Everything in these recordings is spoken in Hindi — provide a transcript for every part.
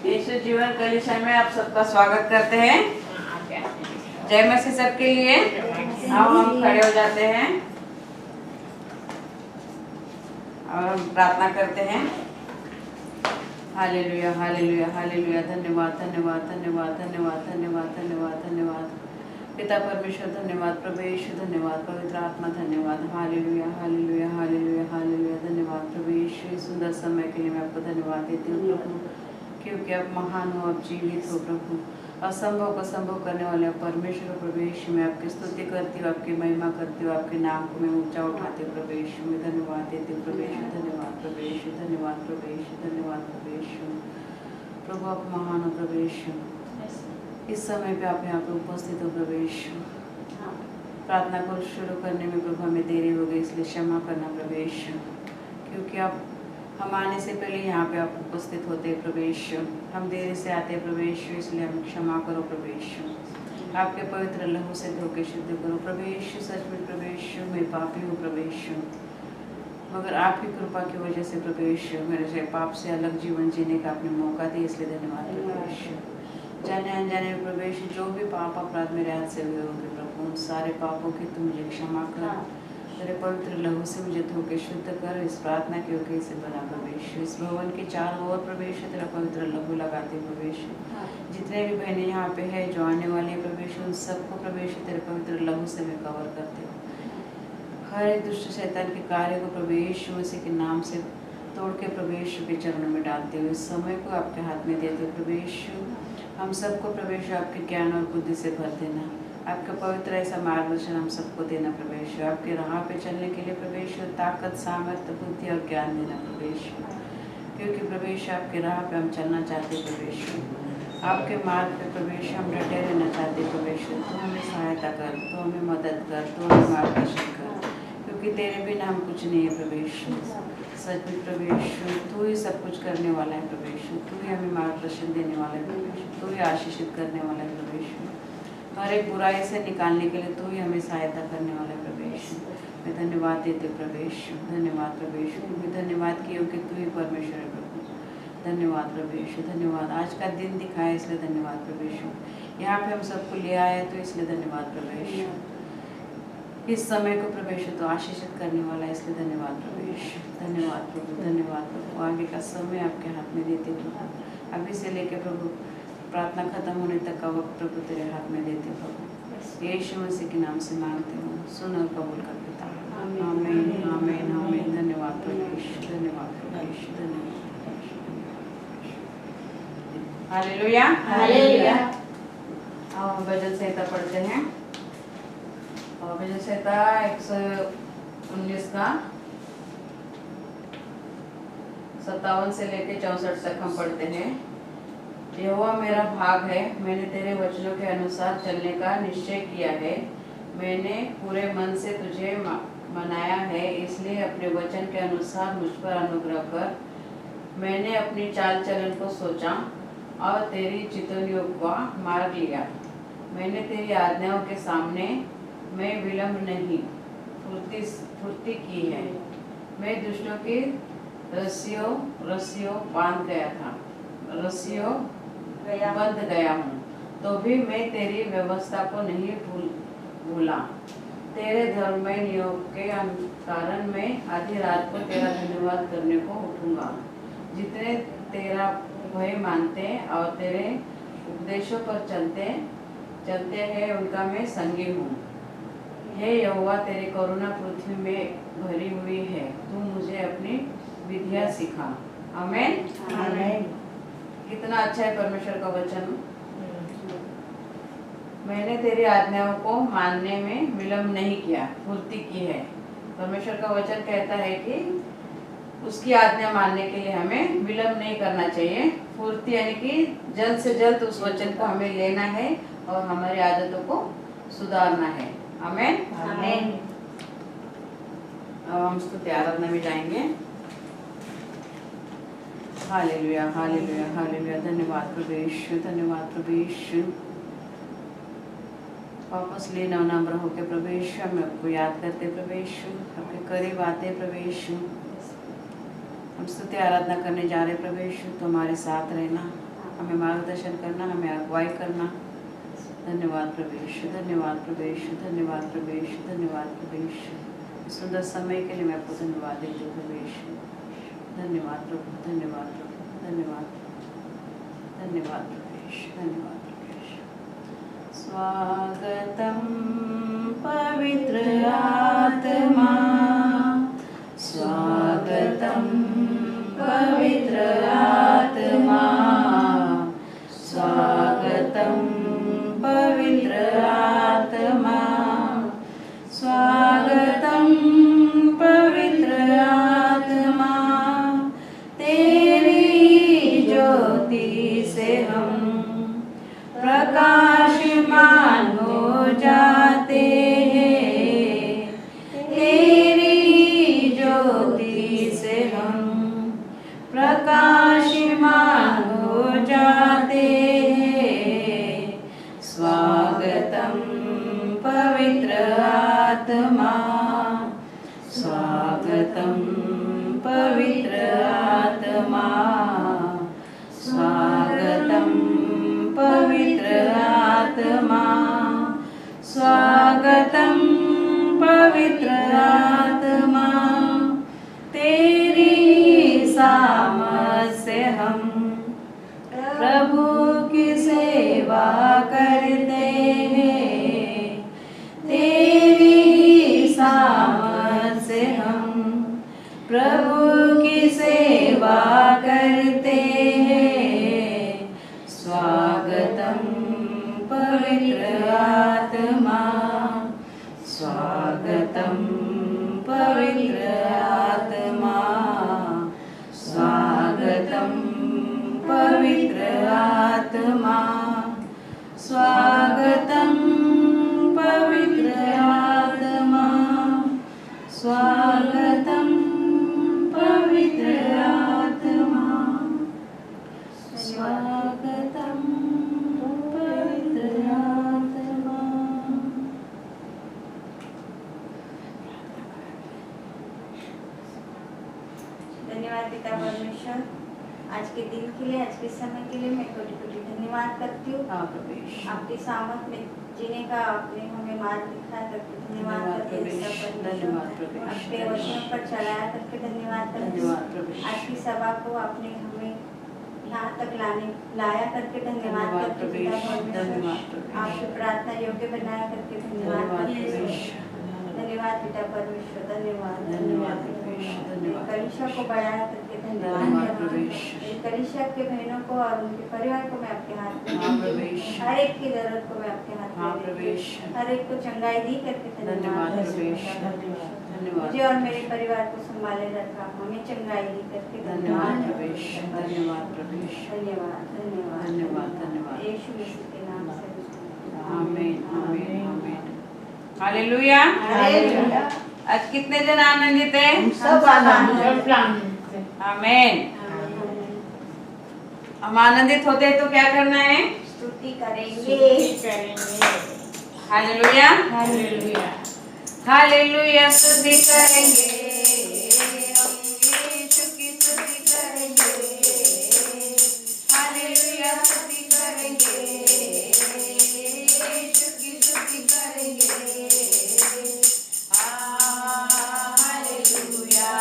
यीशु जीवन कलीसिया में आप सबका स्वागत करते हैं। जय मसीह सबके लिए। हम खड़े हो जाते हैं और हम प्रार्थना करते हैं। हालेलुया हालेलुया हालेलुया। धन्यवाद धन्यवाद धन्यवाद धन्यवाद धन्यवाद धन्यवाद धन्यवाद पिता परमेश्वर, धन्यवाद प्रभु यीशु, धन्यवाद पवित्र आत्मा, धन्यवाद। हालेलुया हालेलुया हालेलुया हालेलुया। धन्यवाद प्रभु यीशु, इस सुंदर समय के लिए मैं आपको धन्यवाद देती हूँ प्रभु, क्योंकि आप महान हो, आप जीवित हो प्रभु। असंभव को संभव करने वाले परमेश्वर प्रभु यीशु, मैं आपकी स्तुति करती हूँ, आपकी महिमा करती हूँ, आपके नाम को मैं ऊंचा उठाती हूँ प्रभु यीशु। मैं धन्यवाद देती हूँ प्रभु यीशु, धन्यवाद प्रभु यीशु, धन्यवाद प्रभु यीशु, धन्यवाद प्रभु यीशु। प्रभु आप महान हो प्रभु यीशु। इस समय पे आप यहाँ पे उपस्थित हो प्रभु यीशु। प्रार्थना को शुरू करने में प्रभु हमें देरी हो गई, इसलिए क्षमा करना प्रभु यीशु, क्योंकि आप हम आने से पहले यहाँ पे आप उपस्थित होते हैं प्रभु यीशु। हम देरी से आते हैं प्रभु यीशु, इसलिए हम क्षमा करो प्रभु यीशु। आपके पवित्र लहू से धो के शुद्ध करो प्रभु यीशु। सच में प्रभु यीशु, मैं पापी हूँ प्रभु यीशु, मगर आपकी कृपा की वजह से प्रभु यीशु मेरे से पाप से अलग जीवन जीने का आपने मौका दिया, इसलिए धन्यवाद प्रभु यीशु। जाने अनजाने में प्रभु यीशु जो भी पाप अपराध मेरे हाथ से हुए होंगे प्रभु, उन सारे पापों की तू मुझे क्षमा कर, तेरे पवित्र लहू से मुझे धो के शुद्ध कर। इस प्रार्थना के योग्य से बना प्रभु यीशु। इस भवन के चारों ओर प्रभु यीशु तेरा पवित्र लहू लगाते प्रभु यीशु। जितने भी बहनें यहाँ पे है, जो आने वाले हैं प्रभु यीशु, उन सबको प्रभु यीशु तेरे पवित्र लहू से मैं कवर करते हूँ। हर एक दुष्ट शैतान के कार्य को प्रभु यीशु मसीह के नाम से तोड़ के प्रभु यीशु के चरणों में डालते हुए इस समय को आपके हाथ में देते प्रभु यीशु। हम सबको प्रभु यीशु आपके ज्ञान और बुद्धि से भर देना, आपका पवित्र ऐसा मार्गदर्शन हम सबको देना प्रभु यीशु। आपके राह पे चलने के लिए प्रभु यीशु ताकत, सामर्थ्य, बुद्धि और ज्ञान देना प्रभु यीशु, क्योंकि प्रभु यीशु आपके राह पे हम चलना चाहते प्रभु यीशु। आपके मार्ग पे प्रभु यीशु हम डटे रहना चाहते प्रभु यीशु। तू हमें सहायता कर, तू हमें मदद कर, तू हमें मार्गदर्शन कर, क्योंकि तेरे बिना हम कुछ नहीं है प्रभु यीशु। सच में प्रभु यीशु तू ही सब कुछ करने वाला है प्रभु यीशु। तू ही हमें मार्गदर्शन देने वाला है प्रभु यीशु। तू ही आशीषित करने वाला है प्रभु यीशु। हर एक बुराई से निकालने के लिए तू ही हमें सहायता करने वाला है प्रभु यीशु। मैं धन्यवाद देती हूँ प्रभु यीशु, धन्यवाद प्रभु यीशु, क्योंकि धन्यवाद की क्योंकि तू ही परमेश्वर है प्रभु। धन्यवाद प्रभु यीशु, धन्यवाद। आज का दिन दिखाया इसलिए धन्यवाद प्रभु यीशु। यहाँ पे हम सबको ले आए तो इसलिए धन्यवाद प्रभु यीशु। इस समय को प्रभु यीशु तो आशीषित करने वाला है, इसलिए धन्यवाद प्रभु यीशु। धन्यवाद प्रभु, धन्यवाद प्रभु। आगे का समय आपके हाथ में देते प्रभु, अभी से लेके प्रभु प्रार्थना खत्म होने तक का वक्त प्रभु तेरे हाथ में देते प्रभु। यीशु मसीह के नाम से मांगते हूँ, सुन और कबूल कर पिता। आमीन आमीन आमीन। धन्यवाद प्रभु यीशु, धन्यवाद प्रभु यीशु, धन्यवाद। Hallelujah hallelujah. हम भजन संहिता पढ़ते हैं और भजन संहिता 119 का 57 से लेकर 64 तक हम पढ़ते हैं। यहोवा मेरा भाग है, मैंने तेरे वचनों के अनुसार चलने का निश्चय किया है। मैंने पूरे मन से तुझे मनाया है, इसलिए अपने वचन के अनुसार मुझ पर अनुग्रह कर। मैंने अपनी चाल चलन को सोचा और तेरी चितौनियों का मार्ग लिया। मैंने तेरी आज्ञाओं के सामने मैं विलंब नहीं फुर्ती की है। मैं दुष्टों की रस्सियों बांध गया था, रस्सियों बंध गया हूँ, तो भी मैं तेरी व्यवस्था को नहीं भूला। तेरे धर्ममय नियोग के कारण मैं आधी रात को तेरा धन्यवाद करने को उठूंगा। जितने तेरा भय मानते और तेरे उपदेशों पर चलते हैं, उनका मैं संगी हूँ। हे यहोवा, तेरी करुणा पृथ्वी में भरी हुई है, तू मुझे अपनी विधियाँ सिखा। आमीन आमीन। कितना अच्छा है परमेश्वर का वचन। मैंने तेरी आज्ञाओं को मानने में विलम्ब नहीं किया, फुर्ती की है। परमेश्वर का वचन कहता है कि उसकी आज्ञा मानने के लिए हमें विलम्ब नहीं करना चाहिए। फुर्ती यानी कि जल्द से जल्द उस वचन को हमें लेना है और हमारी आदतों को सुधारना है। आमीन आमीन। अब हम स्तुति आराधना में जाएंगे। हालेलुया हालेलुया हालेलुया। धन्यवाद प्रभु यीशु, धन्यवाद प्रभु यीशु। वापस ले नवनम्र होकर प्रभु यीशु हम आपको याद करते प्रभु यीशु, आपके करीब आते प्रभु यीशु। हम स्तुति आराधना करने जा रहे प्रभु यीशु, तुम्हारे साथ रहना, हमें मार्गदर्शन करना, हमें अगुवाई करना। धन्यवाद प्रभु यीशु, धन्यवाद प्रभु यीशु, धन्यवाद प्रभु यीशु, धन्यवाद प्रभु यीशु। इस सुंदर समय के लिए मैं आपको धन्यवाद देती हूँ प्रभु यीशु। धन्यवाद प्रभु, धन्यवाद प्रभु, धन्यवाद, धन्यवाद प्रभु यीशु, धन्यवाद प्रभु यीशु। स्वागतम पवित्र आत्मा, स्वागतम पवित्र आत्मा, स्वागतम पवित्र आत्मा, स्वागतम पवित्र आत्मा। तेरी ज्योति से हम प्रकाशमान हो जाते हैं, तेरी ज्योति से हम प्रकाशमान हो जाते हैं। स्वागतम पवित्र आत्मा, स्वागतम पवित्र आत्मा, स्वागतम पवित्र आत्मा, स्वागतम पवित्र आत्मा। तेरी सामर्थ से हम प्रभु की सेवा करते हैं, तेरी सामर्थ से हम प्रभु की सेवा करते हैं। स्वागतम पवित्र आत्मा, स्वागतम पवित्र आत्मा, स्वागतम पवित्र आत्मा, स्वागतम पवित्र आत्मा, स्वागतम पवित्र आत्मा, स्वागतम पवित्र आत्मा। धन्यवाद पिता परमेश्वर, आज के दिन के लिए, आज के समय के लिए मैं कोटि कोटि धन्यवाद करती हूँ। आपकी सामर्थ में जीने का आपने हमें मार्ग दिखाया करके धन्यवाद करते हैं। आपके वचनों पर चलाया करके धन्यवाद करते हैं। आज की सभा को आपने हमें यहाँ तक लाया करके धन्यवाद करते हैं पिता परमेश्वर। आपकी प्रार्थना योग्य बनाया करके धन्यवाद करते हैं। धन्यवाद पिता परमेश्वर, धन्यवाद धन्यवाद। कलीसिया को बढ़ाया करके धन्यवाद। कलीसिया के बहनों को और उनके परिवार को मैं आपके हाथ में, हर एक की जरूरत को मैं आपके हाथ में, हर एक को चंगाई दी करके धन्यवाद। मुझे और मेरे परिवार को संभाले रखा, हमें चंगाई दी करके धन्यवाद। धन्यवाद धन्यवाद धन्यवाद धन्यवाद धन्यवाद। यीशु मसीह के नाम से आमीन आमीन आमीन। हालेलुया। आज कितने जन आनंदित हैं? सब आनंदित। आमीन। हम आनंदित होते हैं तो क्या करना है? स्तुति करेंगे। हालेलुया हालेलुया हालेलुया। स्तुति करेंगे, हम यीशु की स्तुति करेंगे। हालेलुया स्तुति करेंगे, यीशु की स्तुति करेंगे। हालेलुया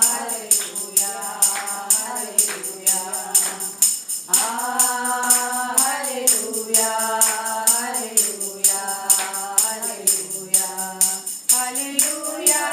हालेलुया हालेलुया हालेलुया हालेलुया हालेलुया हालेलुया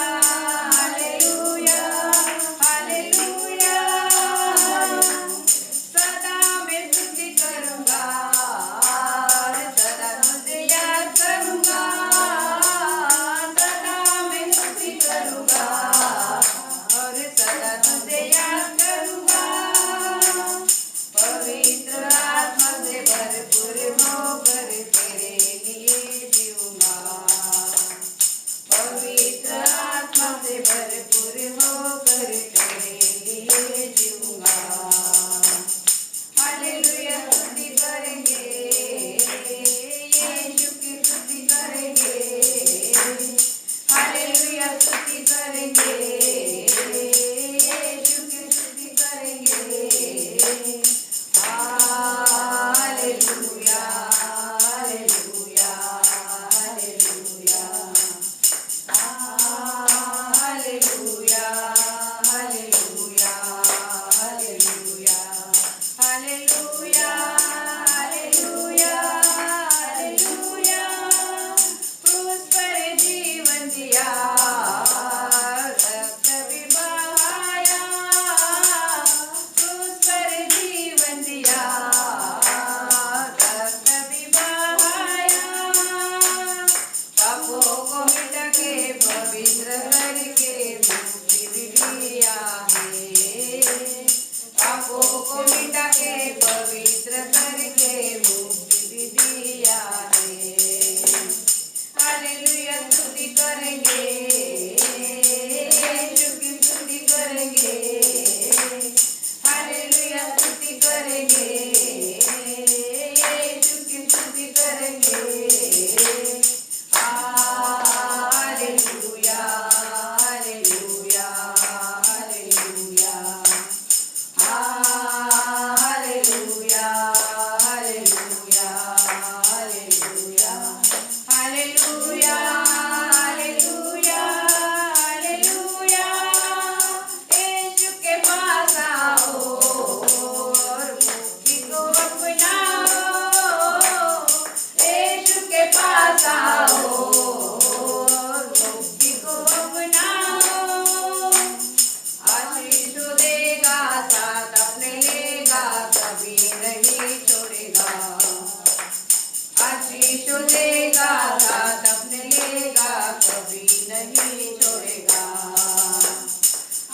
जो देगा साथ अपने लेगा, कभी नहीं छोड़ेगा।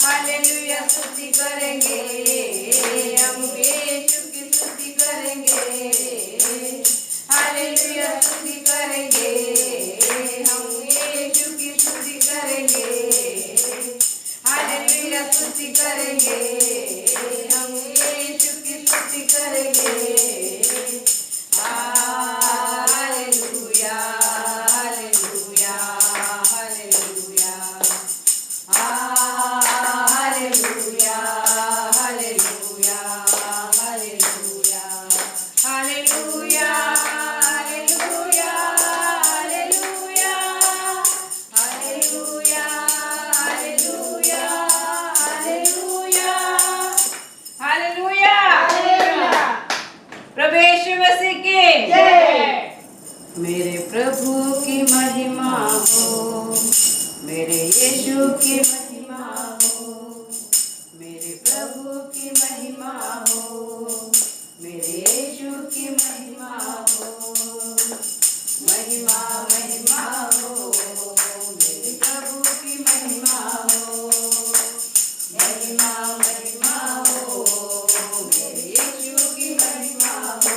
हालेलुया स्तुति करेंगे हम यीशु की स्तुति करेंगे। हालेलुया स्तुति करेंगे हम यीशु की स्तुति करेंगे। हालेलुया स्तुति करेंगे हम यीशु की स्तुति करेंगे। हालेलुया हालेलुया हालेलुया हालेलुया हालेलुया हालेलुया हालेलुया हालेलुया हालेलुया हालेलुया हालेलुया हालेलुया हालेलुया। प्रभु यीशु मसीह की जय। मेरे प्रभु की महिमा हो, मेरे यीशु की महिमा हो, मेरे प्रभु की महिमा हो, मेरे यीशु की महिमा हो। महिमा महिमा हो मेरे प्रभु की महिमा हो। महिमा महिमा हो मेरे यीशु की महिमा हो।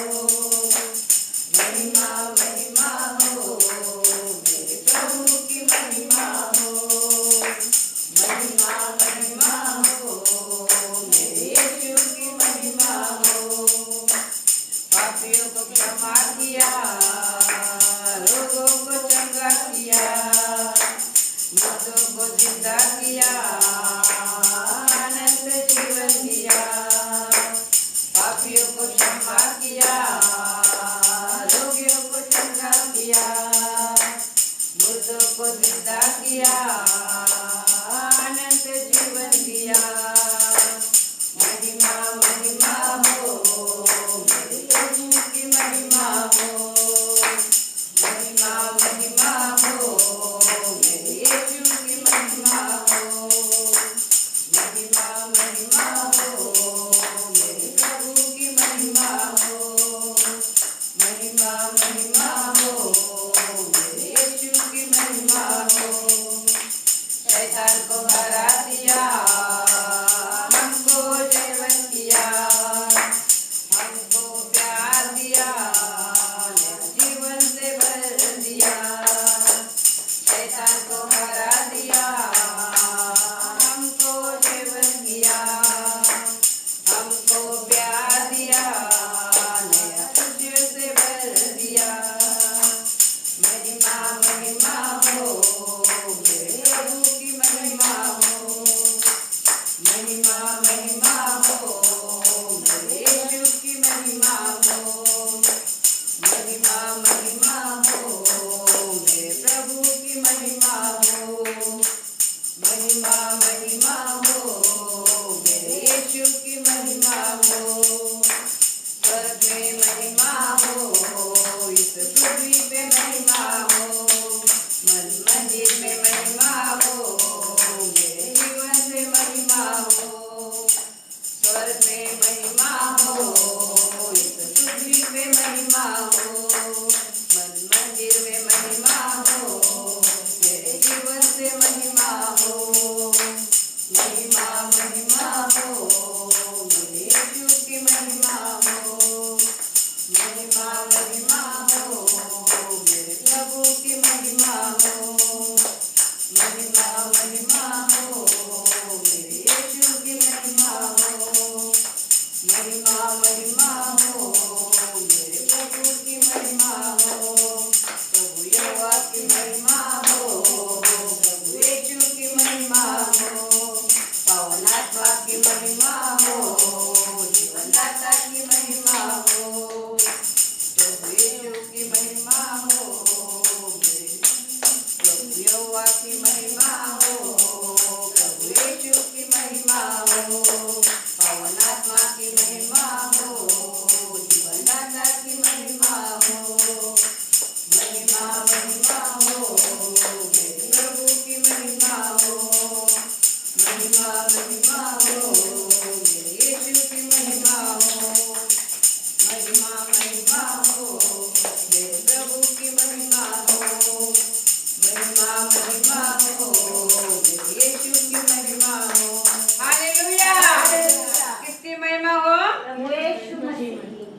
महिमा महिमा हो मेरे प्रभु की महिमा हो। महिमा महिमा हो मेरे यीशु की महिमा हो। पापियों को क्षमा किया, रोगों को चंगा किया, मुर्दों को जिंदा किया, अनंत जीवन दिया। पापियों को क्षमा किया, रोगियों को चंगा किया, मुर्दों को जिंदा किया, अनंत जीवन दिया। महिमा महिमा हो मेरे यीशु की महिमा हो। महिमा महिमा हो मेरे यीशु की महिमा हो। महिमा महिमा हो मेरे प्रभु की महिमा हो। महिमा महिमा हो मेरे यीशु की महिमा हो।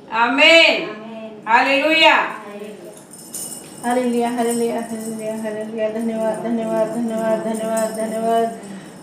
आमीन। हालेलुया। हालेलुया हालेलुया हालेलुया हालेलुया। धन्यवाद धन्यवाद धन्यवाद धन्यवाद धन्यवाद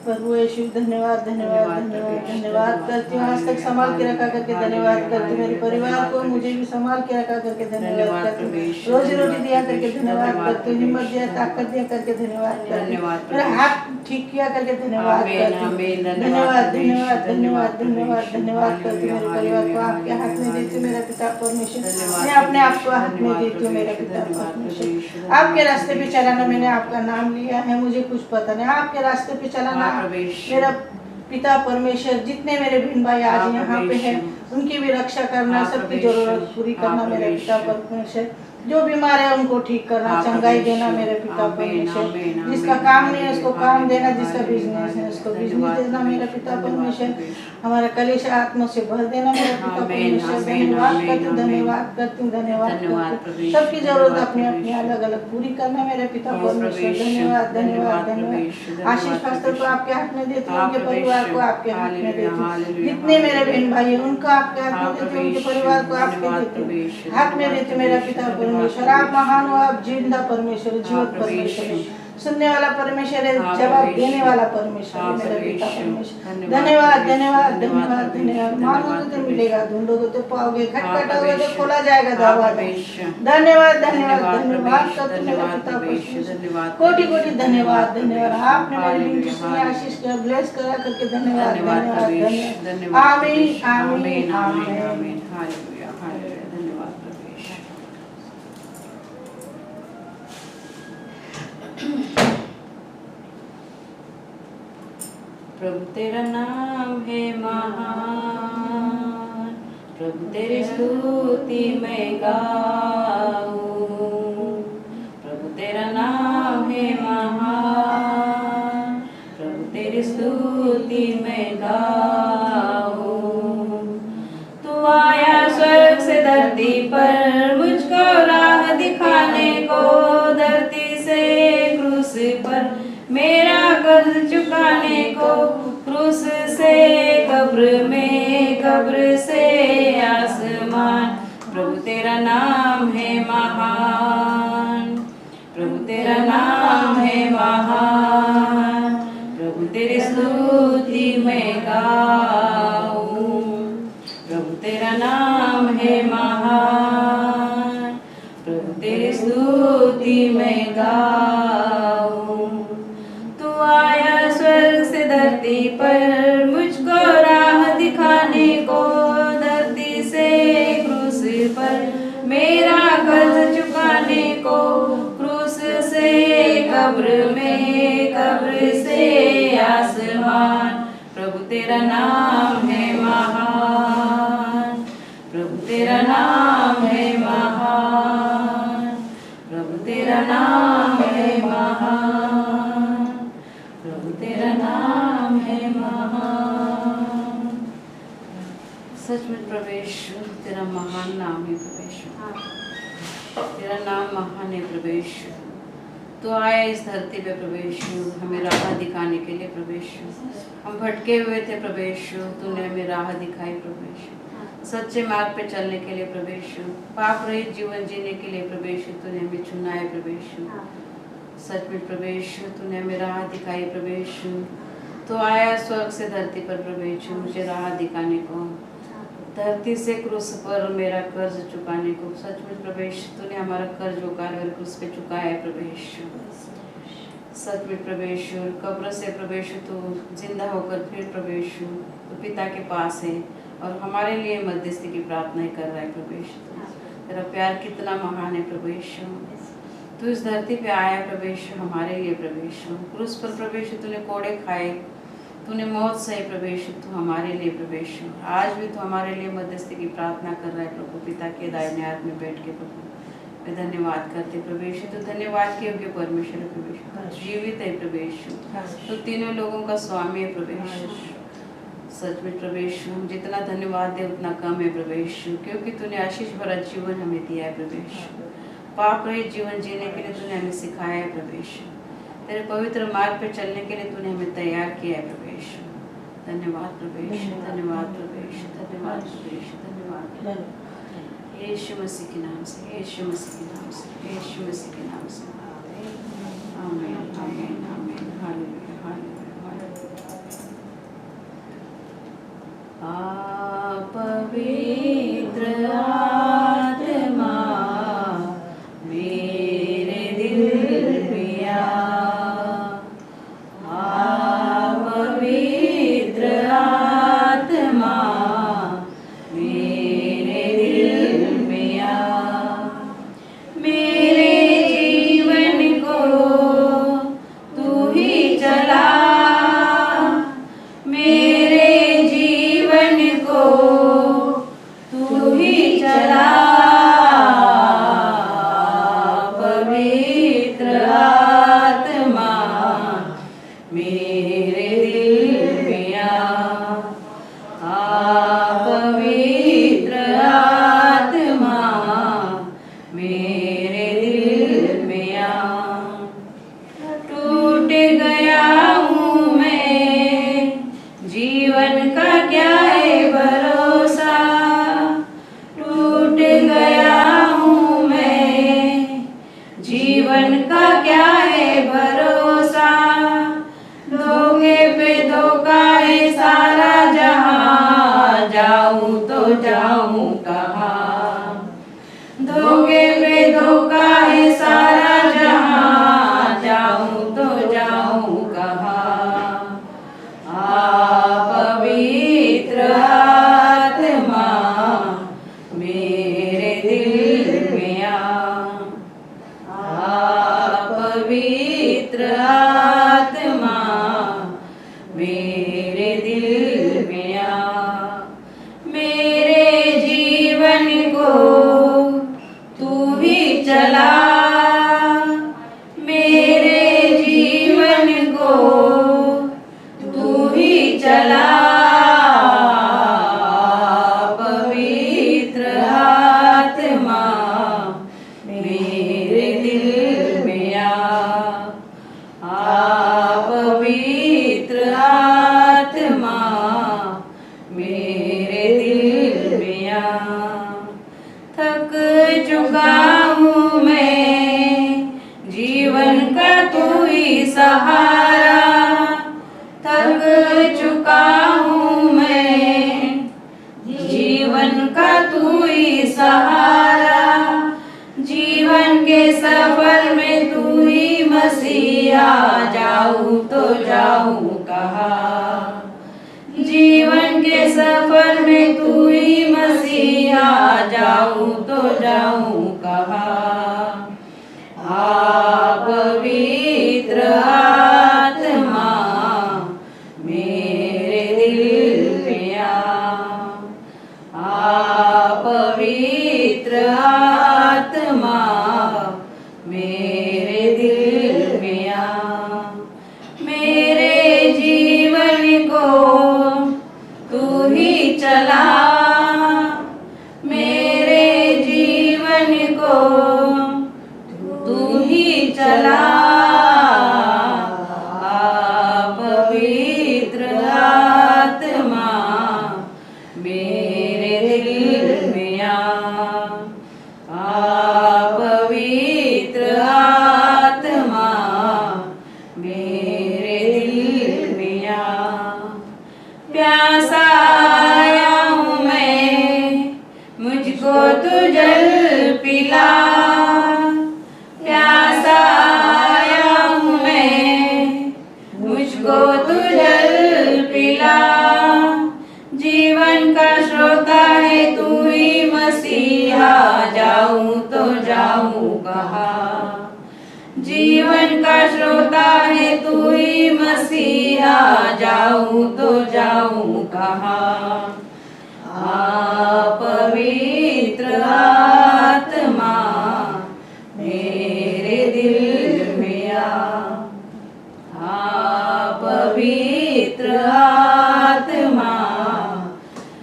प्रभु यीशु। धन्यवाद धन्यवाद धन्यवाद धन्यवाद करती हूँ। आज तक संभाल के रखा करके धन्यवाद करती हूँ। मेरे परिवार को मुझे भी संभाल के रखा करके धन्यवाद करती हूँ। रोजी रोटी दिया करके धन्यवाद करती हूँ। हिम्मत दिया, ताकत दिया करके धन्यवाद करती हूँ। मेरा हाथ ठीक किया करके धन्यवाद करती हूँ। धन्यवाद धन्यवाद धन्यवाद धन्यवाद धन्यवाद करती हूँ। मेरे परिवार को आपके हाथ में देती हूँ। मेरा पिता परमेश्वर, मैं अपने आप को हाथ में देती हूँ। मेरा पिता परमेश्वर, आपके रास्ते पे चलाना, मैंने आपका नाम लिया है, मुझे कुछ पता नहीं। आपके रास्ते पे चलाना मेरा पिता परमेश्वर। जितने मेरे बहन भाई आज यहाँ पे हैं, उनकी भी रक्षा करना, सबकी जरूरत पूरी करना मेरे पिता परमेश्वर। जो बीमार है उनको ठीक करना, चंगाई देना मेरे पिता परमेश्वर। जिसका काम नहीं है उसको काम देना, जिसका बिजनेस है उसको बिजनेस देना मेरा पिता परमेश्वर। हमारा कलेश आत्मा से भर देना मेरा पिता परमेश्वर। धन्यवाद करती हूँ, धन्यवाद करती हूँ, धन्यवाद करती हूँ। सबकी जरूरत अपनी अपनी अलग अलग पूरी करना मेरे पिता परमेश्वर। धन्यवाद धन्यवाद धन्यवाद। आशीष पास्टर को आपके हाथ में देती हूँ, उनके परिवार को आपके हाथ में देती हूँ। जितने मेरे बहन भाई है उनको आपके हाथ में देती हूँ, उनके परिवार को आपके देती हूँ, हाथ में देती हूँ मेरा पिता परमेश्वर। आप महान हो, आप जिंदा परमेश्वर, जीवित परमेश्वर, सुनने वाला परमेश्वर है, जवाब देने वाला परमेश्वर है मेरा पिता परमेश्वर। धन्यवाद धन्यवाद धन्यवाद धन्यवाद। मांगोगे तो मिलेगा, ढूंढोगे तो पाओगे, खटखटाओगे तो खोला जाएगा दरवाजा। धन्यवाद धन्यवाद धन्यवाद करते मेरा पिता परमेश्वर। कोटि कोटि धन्यवाद धन्यवाद। आपने मेरी विनती सुनी, आशीष किया, ब्लेस करा करके धन्यवाद धन्यवाद धन्यवाद। आमीन आमीन आमीन। Hallelujah hallelujah. धन्यवाद प्रभु तेरा नाम है महान, प्रभु तेरी स्तुति मैं गाऊं। प्रभु तेरा नाम है महान, प्रभु तेरी स्तुति मैं गाऊं। तू आया स्वर्ग से धरती पर, मुझको राह दिखाने को, धरती से क्रूस पर मेरा कर्ज चुकाने को, क्रूस से कब्र में, कब्र से आसमान। प्रभु तेरा नाम है महान, प्रभु तेरा नाम है महान, प्रभु तेरी स्तुति मैं गाऊं। प्रभु तेरा नाम है महान, प्रभु तेरी स्तुति मैं गाऊं। तू आया स्वर्ग से धरती पर, मुझको राह दिखाने को, धरती से क्रूस पर मेरा कर्ज चुकाने को, क्रूस से कब्र में, कब्र से आसमान। प्रभु तेरा नाम है महान, प्रभु तेरा नाम है महान, प्रभु तेरा नाम है महान, प्रभु तेरा नाम है महान। सचमुच प्रभु यीशु तेरा महान नाम है प्रभु यीशु, तेरा नाम महान है प्रभु यीशु। तो आया इस धरती पे प्रभु यीशु हमें राह दिखाने के लिए प्रभु यीशु। हम भटके हुए थे प्रभु यीशु, तूने हमें राह दिखाई प्रभु यीशु। सच्चे मार्ग पे चलने के लिए प्रभु यीशु, पाप रहित जीवन जीने के लिए प्रभु यीशु तूने हमें चुना है प्रभु यीशु। सचमुच प्रभु यीशु तूने हमें राह दिखाई प्रभु यीशु। तो आया स्वर्ग से धरती पर प्रभु यीशु मुझे राह दिखाने को, धरती से क्रूस पर मेरा कर्ज चुकाने को। सचमुच प्रभु यीशु तूने हमारा कर्ज उकाल क्रूस पे चुकाया है प्रभु यीशु। सचमुच प्रभु यीशु कब्र से प्रभु यीशु तू जिंदा होकर फिर प्रभु यीशु तो पिता के पास है और हमारे लिए मध्यस्थी की प्रार्थना कर रहा है प्रभु यीशु। तेरा प्यार कितना महान है प्रभु यीशु। तू इस धरती पे आया प्रभु यीशु हमारे लिए प्रभु यीशु। क्रूस पर प्रभु यीशु तूने कोड़े खाए, तूने मौत सही प्रभु यीशु, तू हमारे लिए प्रभु यीशु। आज भी तू हमारे लिए मध्यस्थी की प्रार्थना कर रहा है प्रभु, पिता के दाहिने हाथ में बैठ के प्रभु। मैं धन्यवाद करते प्रभु यीशु, तो धन्यवाद के योग्य परमेश्वर प्रभु यीशु, जीवित है प्रभु यीशु, तो तीनों लोगों का स्वामी है प्रभु यीशु। सच में प्रभु यीशु हम जितना धन्यवाद दे उतना कम है प्रभु यीशु, क्योंकि तूने आशीष भरा जीवन हमें दिया है प्रभु यीशु। पाप रहित जीवन जीने के लिए तूने हमें सिखाया है प्रभु यीशु। तेरे पवित्र मार्ग पर चलने के लिए तूने हमें तैयार किया है प्रभु यीशु। धन्यवाद प्रभु यीशु, धन्यवाद प्रभु यीशु, धन्यवाद प्रभु यीशु, धन्यवाद। यीशु मसीह के नाम से, यीशु मसीह के नाम से, यीशु मसीह के नाम से। आमीन आमीन आमीन। हालेलुया हालेलुया हालेलुया। पवित्र आत्मा मेरे दिल में आ, पवित्र आत्मा मेरे दिल में आ, मेरे जीवन को तू ही चला, मेरे जीवन को तू ही चला, पवित्र आत्मा मेरे दिल में आ, पवित्र आत्मा मेरे दिल में आ। टूट गया हूँ मैं, जीवन का क्या है भरोसा, टूट गया हूँ मैं, जीवन का क्या है भरोसा, धोखे पे धोखा है सारा जहां, जाऊं तो जाऊं कहाँ, धोखे पे धोखा है सारा जहां, जाऊं तो जाऊं कहाँ, पवित्र आत्मा मेरे दिल में आ, पवित्र आत्मा मेरे दिल में आ, मेरे जीवन को तू ही चला, मेरे जीवन को तू ही चला, पवित्र आत्मा मेरे दिल में आ, पवित्र आत्मा मेरे दिल में आ। थक चुका हूँ मैं, जीवन का तू ही सहारा, थक चुका हूँ मैं, जीवन का तू ही सहारा, जीवन के सफर में तू ही मसीहा, जाऊं तो जाऊं कहाँ, जीवन के सफर में तू ही मसीहा, जाऊं तो जाऊं कहाँ, पवित्र आत्मा मेरे दिल में आ, पवित्र आत्मा मेरे दिल में आ, मेरे जीवन को तू ही चला, मेरे जीवन को तू ही चला, पवित्र आत्मा मेरे दिल में आ, पवित्र आत्मा मेरे दिल में आ। प्यासा आया हूँ मैं, मुझको तू जल पिला, प्यासा आया हूँ मैं, मुझको तू जल पिला, जीवन का श्रोता है तू ही मसीहा, जाऊं तो जाऊं कहाँ, जीवन का श्रोता है तू ही मसीहा, जाऊं तो जाऊं कहाँ, पवित्र आत्मा मेरे दिल में आ, पवित्र आत्मा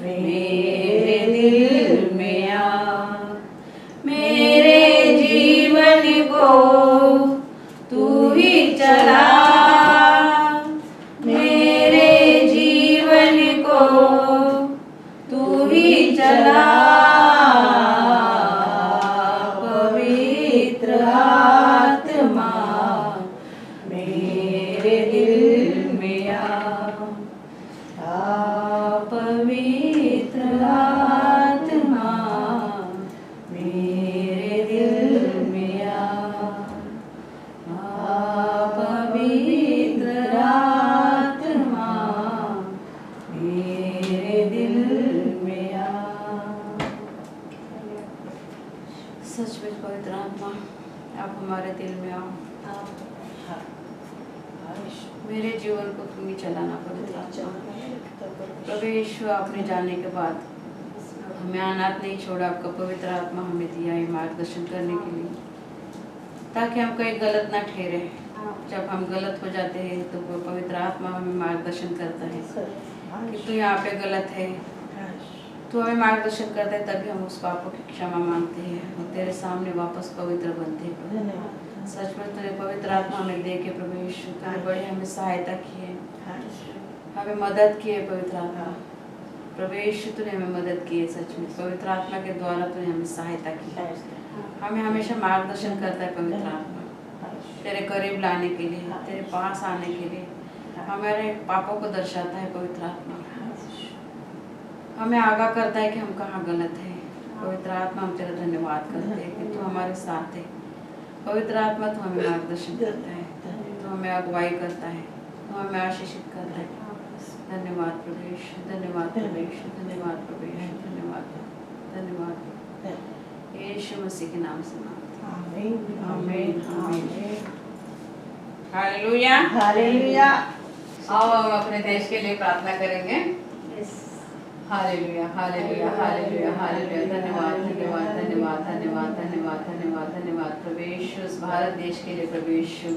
मेरे दिल में आ, मेरे जीवन को तू ही चला, मेरे जीवन को तू ही चला, सचमुच पवित्र आत्मा आप हमारे दिल में आओ, मेरे जीवन को तुम्हें चलाना पवित्र आत्मा। प्रभु यीशु आपने जाने के बाद हमें अनाथ नहीं छोड़ा, आपका पवित्र आत्मा हमें दिया है मार्गदर्शन करने के लिए, ताकि हम कहीं गलत ना ठहरे। जब हम गलत हो जाते हैं तो वो पवित्र आत्मा हमें मार्गदर्शन करता है कि तू यहाँ पे गलत है, तो हमें मार्गदर्शन करता है, तभी हम उस पापों की क्षमा मांगते हैं और तेरे सामने वापस पवित्र बनते हैं। सच में तेरे पवित्र आत्मा हमें दे के प्रभु यीशु तूने बड़ी हमें सहायता की है, हमें मदद की है पवित्र आत्मा। प्रभु यीशु तूने हमें मदद की है, सच में पवित्र आत्मा के द्वारा तूने हमें सहायता की है, हमें हमेशा मार्गदर्शन करता है पवित्र आत्मा तेरे करीब लाने के लिए, तेरे पास आने के लिए। हमारे पापों को दर्शाता है पवित्र आत्मा, हमें आगाह करता है कि हम कहाँ गलत है। पवित्र आत्मा हम तेरा धन्यवाद करते हैं कि तू हमारे साथ है। पवित्र आत्मा तू हमें मार्गदर्शन करता है, तू हमें अगुवाई करता है, तू हमें आशीषित करता है। धन्यवाद प्रभु यीशु, धन्यवाद प्रभु यीशु, धन्यवाद प्रभु यीशु, धन्यवाद धन्यवाद यीशु मसीह के नाम से मांगते हैं, आमीन आमीन हालेलुया हालेलुया। आओ हम अपने देश के लिए प्रार्थना करेंगे। हालेलुया हालेलुया हालेलुया हालेलुया। धन्यवाद धन्यवाद धन्यवाद धन्यवाद धन्यवाद धन्यवाद धन्यवाद प्रभु यीशु, उस भारत देश के लिए प्रभु यीशु,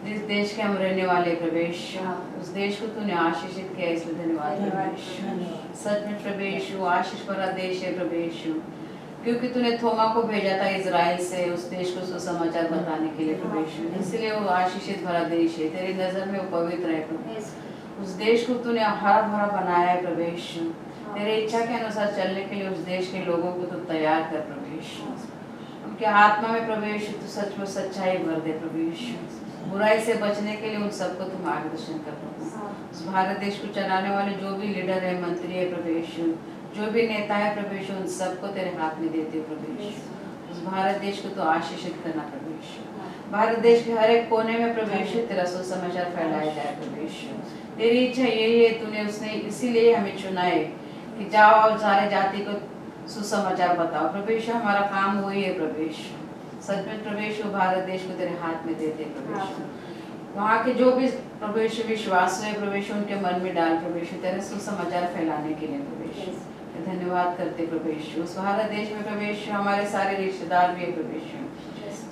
जिस देश के हम रहने वाले प्रभु यीशु, उस देश को तूने आशीषित किया, इसलिए धन्यवाद प्रभु यीशु। सच में प्रभु यीशु आशीष भरा देश है प्रभु यीशु, क्योंकि तूने थोमा को भेजा था इजराइल से उस देश को सुसमाचार बताने के लिए प्रभु यीशु, इसलिए वो आशीषित भरा देश है, तेरी नजर में वो पवित्र है प्रभु। उस देश को तूने हरा भरा बनाया है प्रभु यीशु, तेरे इच्छा के अनुसार चलने के लिए उस देश के लोगों को तू तैयार कर प्रभु यीशु। उनके आत्मा में प्रभु यीशु तू सच में सच्चाई भर दे प्रभु यीशु, बुराई से बचने के लिए उन सबको तू मार्गदर्शन कर प्रभु। उस भारत देश को चलाने वाले जो भी लीडर है, मंत्री है प्रभु यीशु, जो भी नेता है प्रभु यीशु, उन सबको तेरे हाथ में देते हो प्रभु यीशु। उस भारत देश को तो आशीषित करना प्रभु यीशु, भारत देश के हर एक कोने में प्रभु यीशु तेरा सुसमाचार फैलाया जाए प्रभु यीशु। तेरी इच्छा यही है, तूने उसने इसीलिए हमें चुना है कि जाओ और सारे जाति को सुसमाचार बताओ प्रभु यीशु। हमारा काम वही है प्रभु यीशु। सच में प्रभु यीशु भारत देश को तेरे हाथ में देते प्रभु यीशु। वहाँ के जो भी प्रभु यीशु विश्वास है प्रभु यीशु, उनके मन में डाल प्रभु यीशु तेरे सुसमाचार फैलाने के लिए प्रभु यीशु। धन्यवाद करते प्रभु यीशु। उस भारत देश में प्रभु यीशु हमारे सारे रिश्तेदार भी है प्रभु यीशु,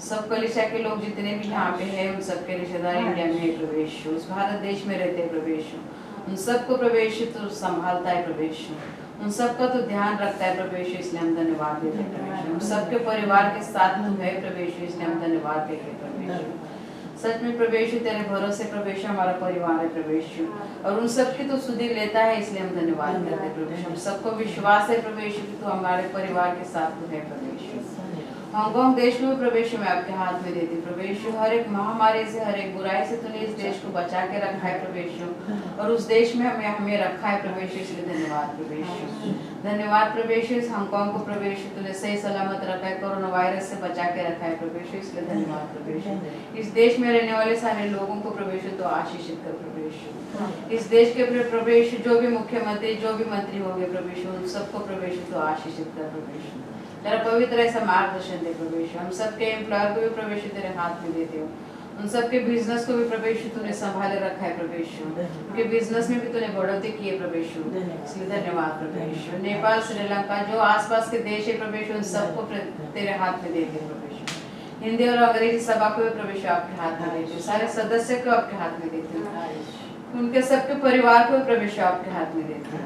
सब कलीसिया के लोग जितने भी यहाँ पे हैं, उन सबके रिश्तेदार इंडिया में है प्रभु यीशु, उस भारत देश में रहते हैं प्रभु यीशु। उन सबको प्रभु यीशु तू संभालता है प्रभु यीशु, उन सबका तो ध्यान रखता है प्रभु यीशु, इसलिए हम धन्यवाद देते हैं प्रभु यीशु। हम सबके परिवार के साथ तू है प्रभु यीशु, इसलिए हम धन्यवाद देते हैं प्रभु यीशु। सच में प्रभु यीशु तेरे भरोसे प्रभु यीशु हमारा परिवार है प्रभु यीशु, और उन सबकी तो सुधि लेता है, इसलिए हम धन्यवाद करते हैं प्रभु यीशु। हम सबको विश्वास है प्रभु यीशु कि तू हमारे परिवार के साथ तू है प्रभु यीशु। हांगकांग देश को प्रभु यीशु मैं आपके हाथ में देती प्रभु यीशु। हर एक महामारी से, हर एक बुराई से तूने इस देश को बचा के रखा है प्रभु यीशु, और उस देश में हमें रखा है प्रभु यीशु, इसलिए धन्यवाद प्रभु यीशु। धन्यवाद प्रभु यीशु। इस हांगकांग को प्रभु यीशु तूने सही सलामत रखा है, कोरोना वायरस से बचा के रखा है प्रभु यीशु, इसलिए धन्यवाद प्रभु यीशु। इस देश में रहने वाले सारे लोगों को प्रभु यीशु तो आशीषित कर प्रभु यीशु। इस देश के प्रभु यीशु जो भी मुख्यमंत्री, जो भी मंत्री होंगे प्रभु यीशु, उन सबको प्रभु यीशु तो आशीषित कर प्रभु यीशु। तेरा पवित्र ऐसा मार्गदर्शन दे प्रभु यीशु। हम सबके एम्प्लॉयर को भी प्रभु यीशु तेरे हाथ में देते हो, उन सबके बिजनेस को भी प्रभु यीशु तूने संभाले रखा है प्रभु यीशु, उनके बिजनेस में भी तूने बढ़ोतरी की है प्रभु यीशु, इसलिए धन्यवाद प्रभु यीशु। नेपाल, श्रीलंका, जो आसपास के देश है प्रभु यीशु, उन सबको तेरे हाथ में देते प्रभु यीशु। हिंदी और अंग्रेजी सभा को भी प्रभु यीशु आपके हाथ में देते हो, सारे सदस्य को आपके हाथ में देते हो, उनके सबके परिवार को भी प्रभु यीशु आपके हाथ में देते हो,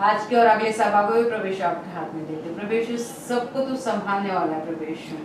आज के और अगले सभा को भी प्रभु यीशु आपके हाथ में देते प्रभु यीशु। सबको तू संभालने वाला है प्रभु यीशु।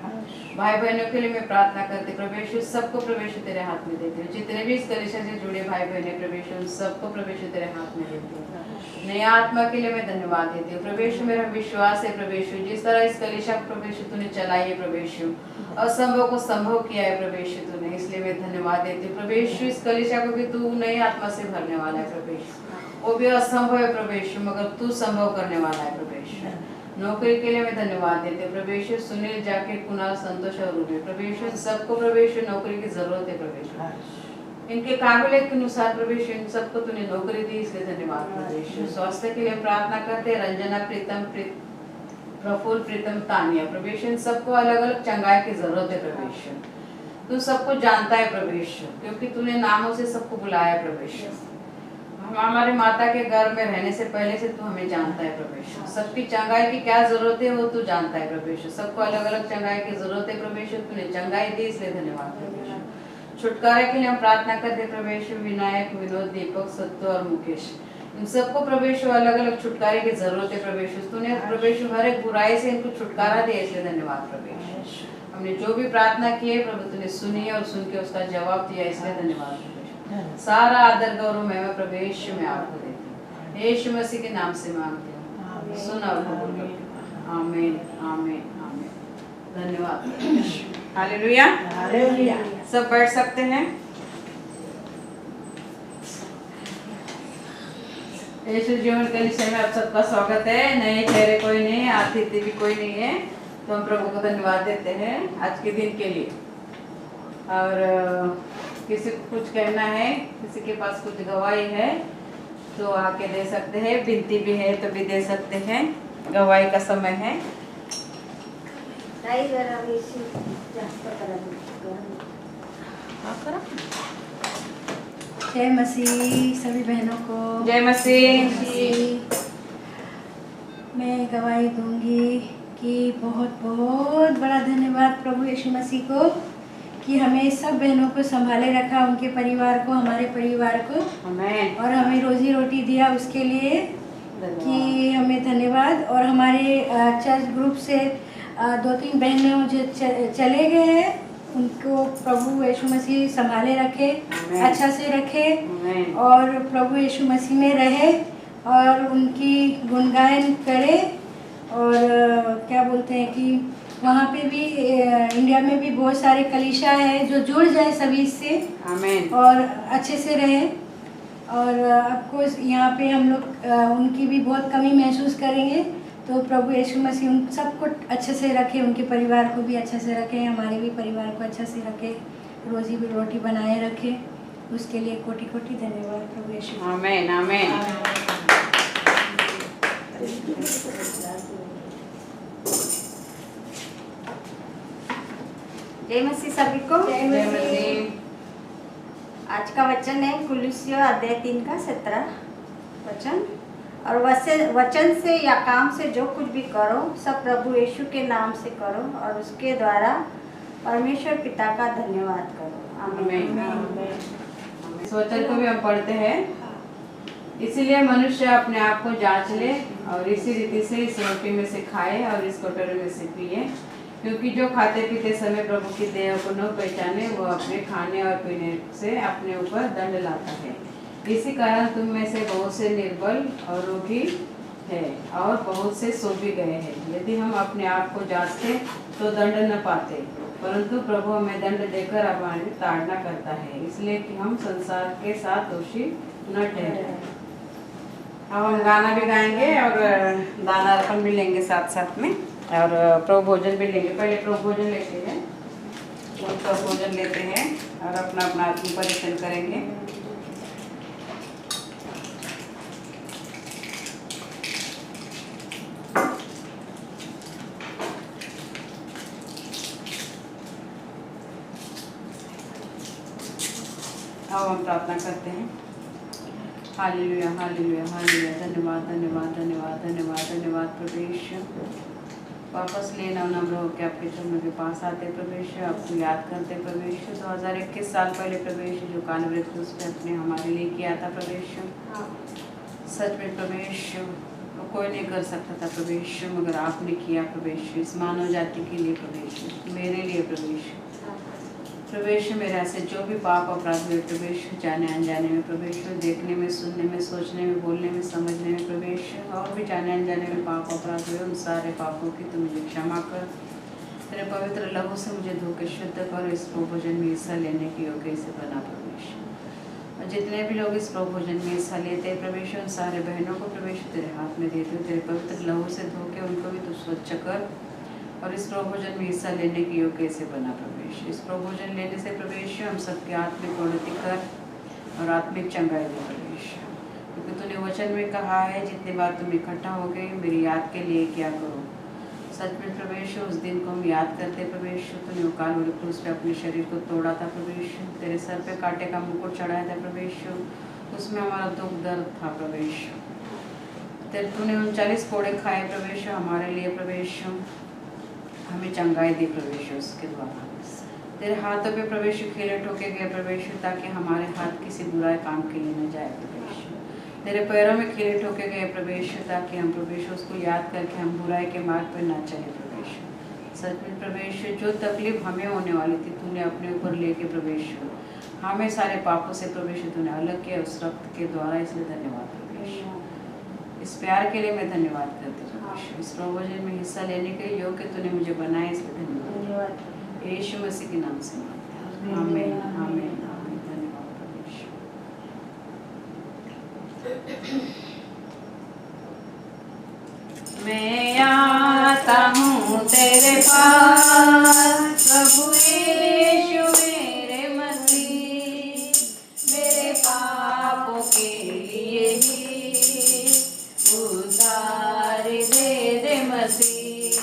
भाई बहनों के लिए मैं प्रार्थना करते प्रभु यीशु, सबको प्रभु यीशु तेरे हाथ में देते हो, जितने भी इस कलीसिया से जुड़े भाई बहन प्रभु यीशु, सबको प्रभु यीशु तेरे हाथ में देते हो। नया आत्मा के लिए मैं धन्यवाद देती हूँ प्रभु यीशु। मेरा विश्वास है प्रभु यीशु, जिस तरह इस कलीसिया को प्रभु यीशु तूने चलाई है प्रभु यीशु, असंभव को संभव किया है प्रभु यीशु तूने, इसलिए मैं धन्यवाद देती हूँ प्रभु यीशु। इस कलीसिया को भी तू नई आत्मा से भरने वाला है प्रभु यीशु, वो भी असंभव है प्रभु यीशु, मगर तू संभव करने वाला है प्रभु यीशु। नौकरी के लिए मैं धन्यवाद देते हैं प्रभु यीशु। सुनील, जाके, कुणाल, संतोष और रूबी प्रभु यीशु, सबको प्रभु यीशु नौकरी की जरूरत है प्रभु यीशु, इनके काबिलियत के अनुसार प्रभु यीशु इन सबको तूने नौकरी दी, इसलिए धन्यवाद प्रभु यीशु। स्वास्थ्य के लिए प्रार्थना करते हैं रंजना, प्रीतम, प्रफुल्ल, प्रीतम, तानिया। प्रभु यीशु इन सबको अलग अलग चंगाई की जरूरत है प्रभु यीशु। तू सबको जानता है प्रभु यीशु, क्योंकि तूने नामों से सबको बुलाया प्रभु यीशु। हमारे माता के घर में रहने से पहले से तू हमें जानता है प्रभु यीशु। सबकी चंगाई की क्या जरूरत है वो तू जानता है प्रभु यीशु। सबको अलग अलग चंगाई की जरूरत है प्रभु यीशु। तूने चंगाई दी इसलिए धन्यवाद प्रभु यीशु। छुटकारे के लिए हम प्रार्थना करते प्रभु यीशु। विनायक, विनोद, दीपक, सत्तू और मुकेश, इन सबको प्रभु यीशु अलग अलग छुटकारे की जरूरत है प्रभु यीशु। तूने प्रभु यीशु हर एक बुराई से इनको छुटकारा दिया इसलिए धन्यवाद प्रभु यीशु। हमने जो भी प्रार्थना की है प्रभु तूने सुनी और सुन के उसका जवाब दिया इसलिए धन्यवाद प्रभु यीशु। सारा आदर गौरव मैं प्रभु यीशु में आपको देती हूँ। यीशु मसीह के नाम से मांगती हूँ, सुना और कबूल करती हूँ। आमीन आमीन आमीन। धन्यवाद। Hallelujah hallelujah. सब बैठ सकते हैं। यीशु जीवन के विषय में आप सबका स्वागत है। नए चेहरे कोई नहीं है, अतिथि भी कोई नहीं है, तो हम प्रभु को धन्यवाद देते हैं आज के दिन के लिए। और किसी को कुछ कहना है, किसी के पास कुछ गवाही है तो आके दे सकते हैं। विनती भी है तो भी दे सकते हैं। गवाही का समय है। जय मसीह सभी बहनों को। जय मसीह। मैं गवाही दूंगी कि बहुत बहुत बड़ा धन्यवाद प्रभु यीशु मसीह को कि हमें सब बहनों को संभाले रखा, उनके परिवार को, हमारे परिवार को, आमीन। और हमें रोजी रोटी दिया उसके लिए कि हमें धन्यवाद। और हमारे चर्च ग्रुप से 2-3 बहनों जो चले गए हैं उनको प्रभु यीशु मसीह संभाले रखे, अच्छा से रखे, और प्रभु यीशु मसीह में रहे और उनकी गुणगान करे। और क्या बोलते हैं कि वहाँ पे भी इंडिया में भी बहुत सारे कलीसिया है जो जुड़ जाए सभी से, आमीन, और अच्छे से रहे। और आपको यहाँ पे हम लोग उनकी भी बहुत कमी महसूस करेंगे, तो प्रभु यीशु मसीह उन सबको अच्छे से रखे, उनके परिवार को भी अच्छे से रखे, हमारे भी परिवार को अच्छे से रखे, रोजी भी रोटी बनाए रखे। उसके लिए कोटि कोटि धन्यवाद प्रभु यीशु। आमीन आमीन। जय मसीह सभी को। जय मसीह। आज का वचन है कुलुस्सियों अध्याय 3 का 17 वचन। और वचन से या काम से जो कुछ भी करो सब प्रभु यीशु के नाम से करो और उसके द्वारा परमेश्वर पिता का धन्यवाद करो। आमीन। इस वचन को भी हम पढ़ते हैं। इसीलिए मनुष्य अपने आप को जांच ले और इसी रीति से इस रोटी में से खाए और इस कटोरे में से पिए, क्योंकि जो खाते पीते समय प्रभु की देह को न पहचाने वो अपने खाने और पीने से अपने ऊपर दंड लाता है। इसी कारण तुम में से बहुत से निर्बल और रोगी है और बहुत से सो भी गए हैं। यदि हम अपने आप को जांचते तो दंड न पाते, परंतु प्रभु हमें दंड देकर हमारी ताड़ना करता है, इसलिए कि हम संसार के साथ दोषी न ठहरे। अब हम गाना भी गाएंगे और दाना अर्पण भी लेंगे साथ साथ में, और प्रभु भोजन भी लेंगे। पहले प्रभु भोजन लेते हैं, प्रभु भोजन लेते हैं और अपना अपना आत्म परीक्षण करेंगे। अब हम प्रार्थना करते हैं। हालेलुया हालेलुया हालेलुया। धन्यवाद धन्यवाद धन्यवाद धन्यवाद धन्यवाद प्रभु यीशु। वापस लेना नम्र होकर आपके चरणों के पास आते प्रभु यीशु, आपको याद करते प्रभु यीशु। 2021 साल पहले प्रभु यीशु जो कानवरे क्रूस पे अपने हमारे लिए किया था प्रभु यीशु, सच में प्रभु यीशु कोई नहीं कर सकता था प्रभु यीशु, मगर आपने किया प्रभु यीशु, इस मानव जाति के लिए प्रभु यीशु, मेरे लिए प्रभु यीशु। प्रभु यीशु मेरे ऐसे जो भी पाप अपराध हुए प्रभु यीशु, जाने अनजाने में प्रभु यीशु, देखने में, सुनने में, सोचने में, बोलने में, समझने में प्रभु यीशु, और भी जाने अनजाने में पाप अपराध हुए, उन सारे पापों की तू मुझे क्षमा कर। तेरे पवित्र लहू से मुझे धो के शुद्ध कर, इस प्रभु भोजन में हिस्सा लेने की योग्य से बना प्रभु यीशु। और जितने भी लोग इस प्रभु भोजन में हिस्सा लेते हैं प्रभु यीशु, उन सारे बहनों को प्रभु यीशु तेरे हाथ में देते हो। तेरे पवित्र लहू से धो के उनको भी तू स्वच्छ कर और इस प्रभु भोजन में हिस्सा लेने की योग्य से बना प्रभु यीशु। इस प्रभु भोजन लेने से प्रभु यीशु हम सबके आत्मिक उन्नति कर और आत्मिक चंगाई दे प्रभु यीशु, क्योंकि तूने वचन में कहा है जितनी बार तुम इकट्ठा हो गए मेरी याद के लिए क्या करो। सच में प्रभु यीशु उस दिन को हम याद करते प्रभु यीशु, तूने कालवरी क्रूस पे अपने शरीर को तोड़ा था प्रभु यीशु, तेरे सर पे कांटे का मुकुट चढ़ाया था प्रभु यीशु, उसमें हमारा दुख दर्द था प्रभु यीशु। तेरे तूने 39 कोड़े खाए प्रभु यीशु हमारे लिए प्रभु यीशु, हमें चंगाई दी प्रभु यीशु उसके द्वारा। तेरे हाथों पे प्रभु यीशु खीले ठोके गए प्रभु यीशु, ताकि हमारे हाथ किसी बुराई काम के लिए न जाए प्रभु यीशु। तेरे पैरों में खीले ठोके गए प्रभु यीशु, ताकि हम प्रभु यीशु उसको याद करके हम बुराई के मार्ग पर न चले प्रभु यीशु। सच में प्रभु यीशु जो तकलीफ हमें होने वाली थी तूने अपने ऊपर लेके प्रभु यीशु हमें सारे पापों से प्रभु यीशु तूने अलग किया उस रक्त के द्वारा, इसलिए धन्यवाद प्रभु यीशु। इस प्यार के लिए मैं धन्यवाद करती हूँ प्रभु यीशु। इस प्रवचन में हिस्सा लेने के योग्य तूने मुझे बनाया, इसलिए धन्यवाद यीशु मसीह के नाम से मांगते हैं, आमीन आमीन आमीन। धन्यवाद प्रभु यीशु। मैं आता हूँ तेरे पास प्रभु यीशु मेरे मसीह, मेरे पापों के लिए ही उतार दे मसीह।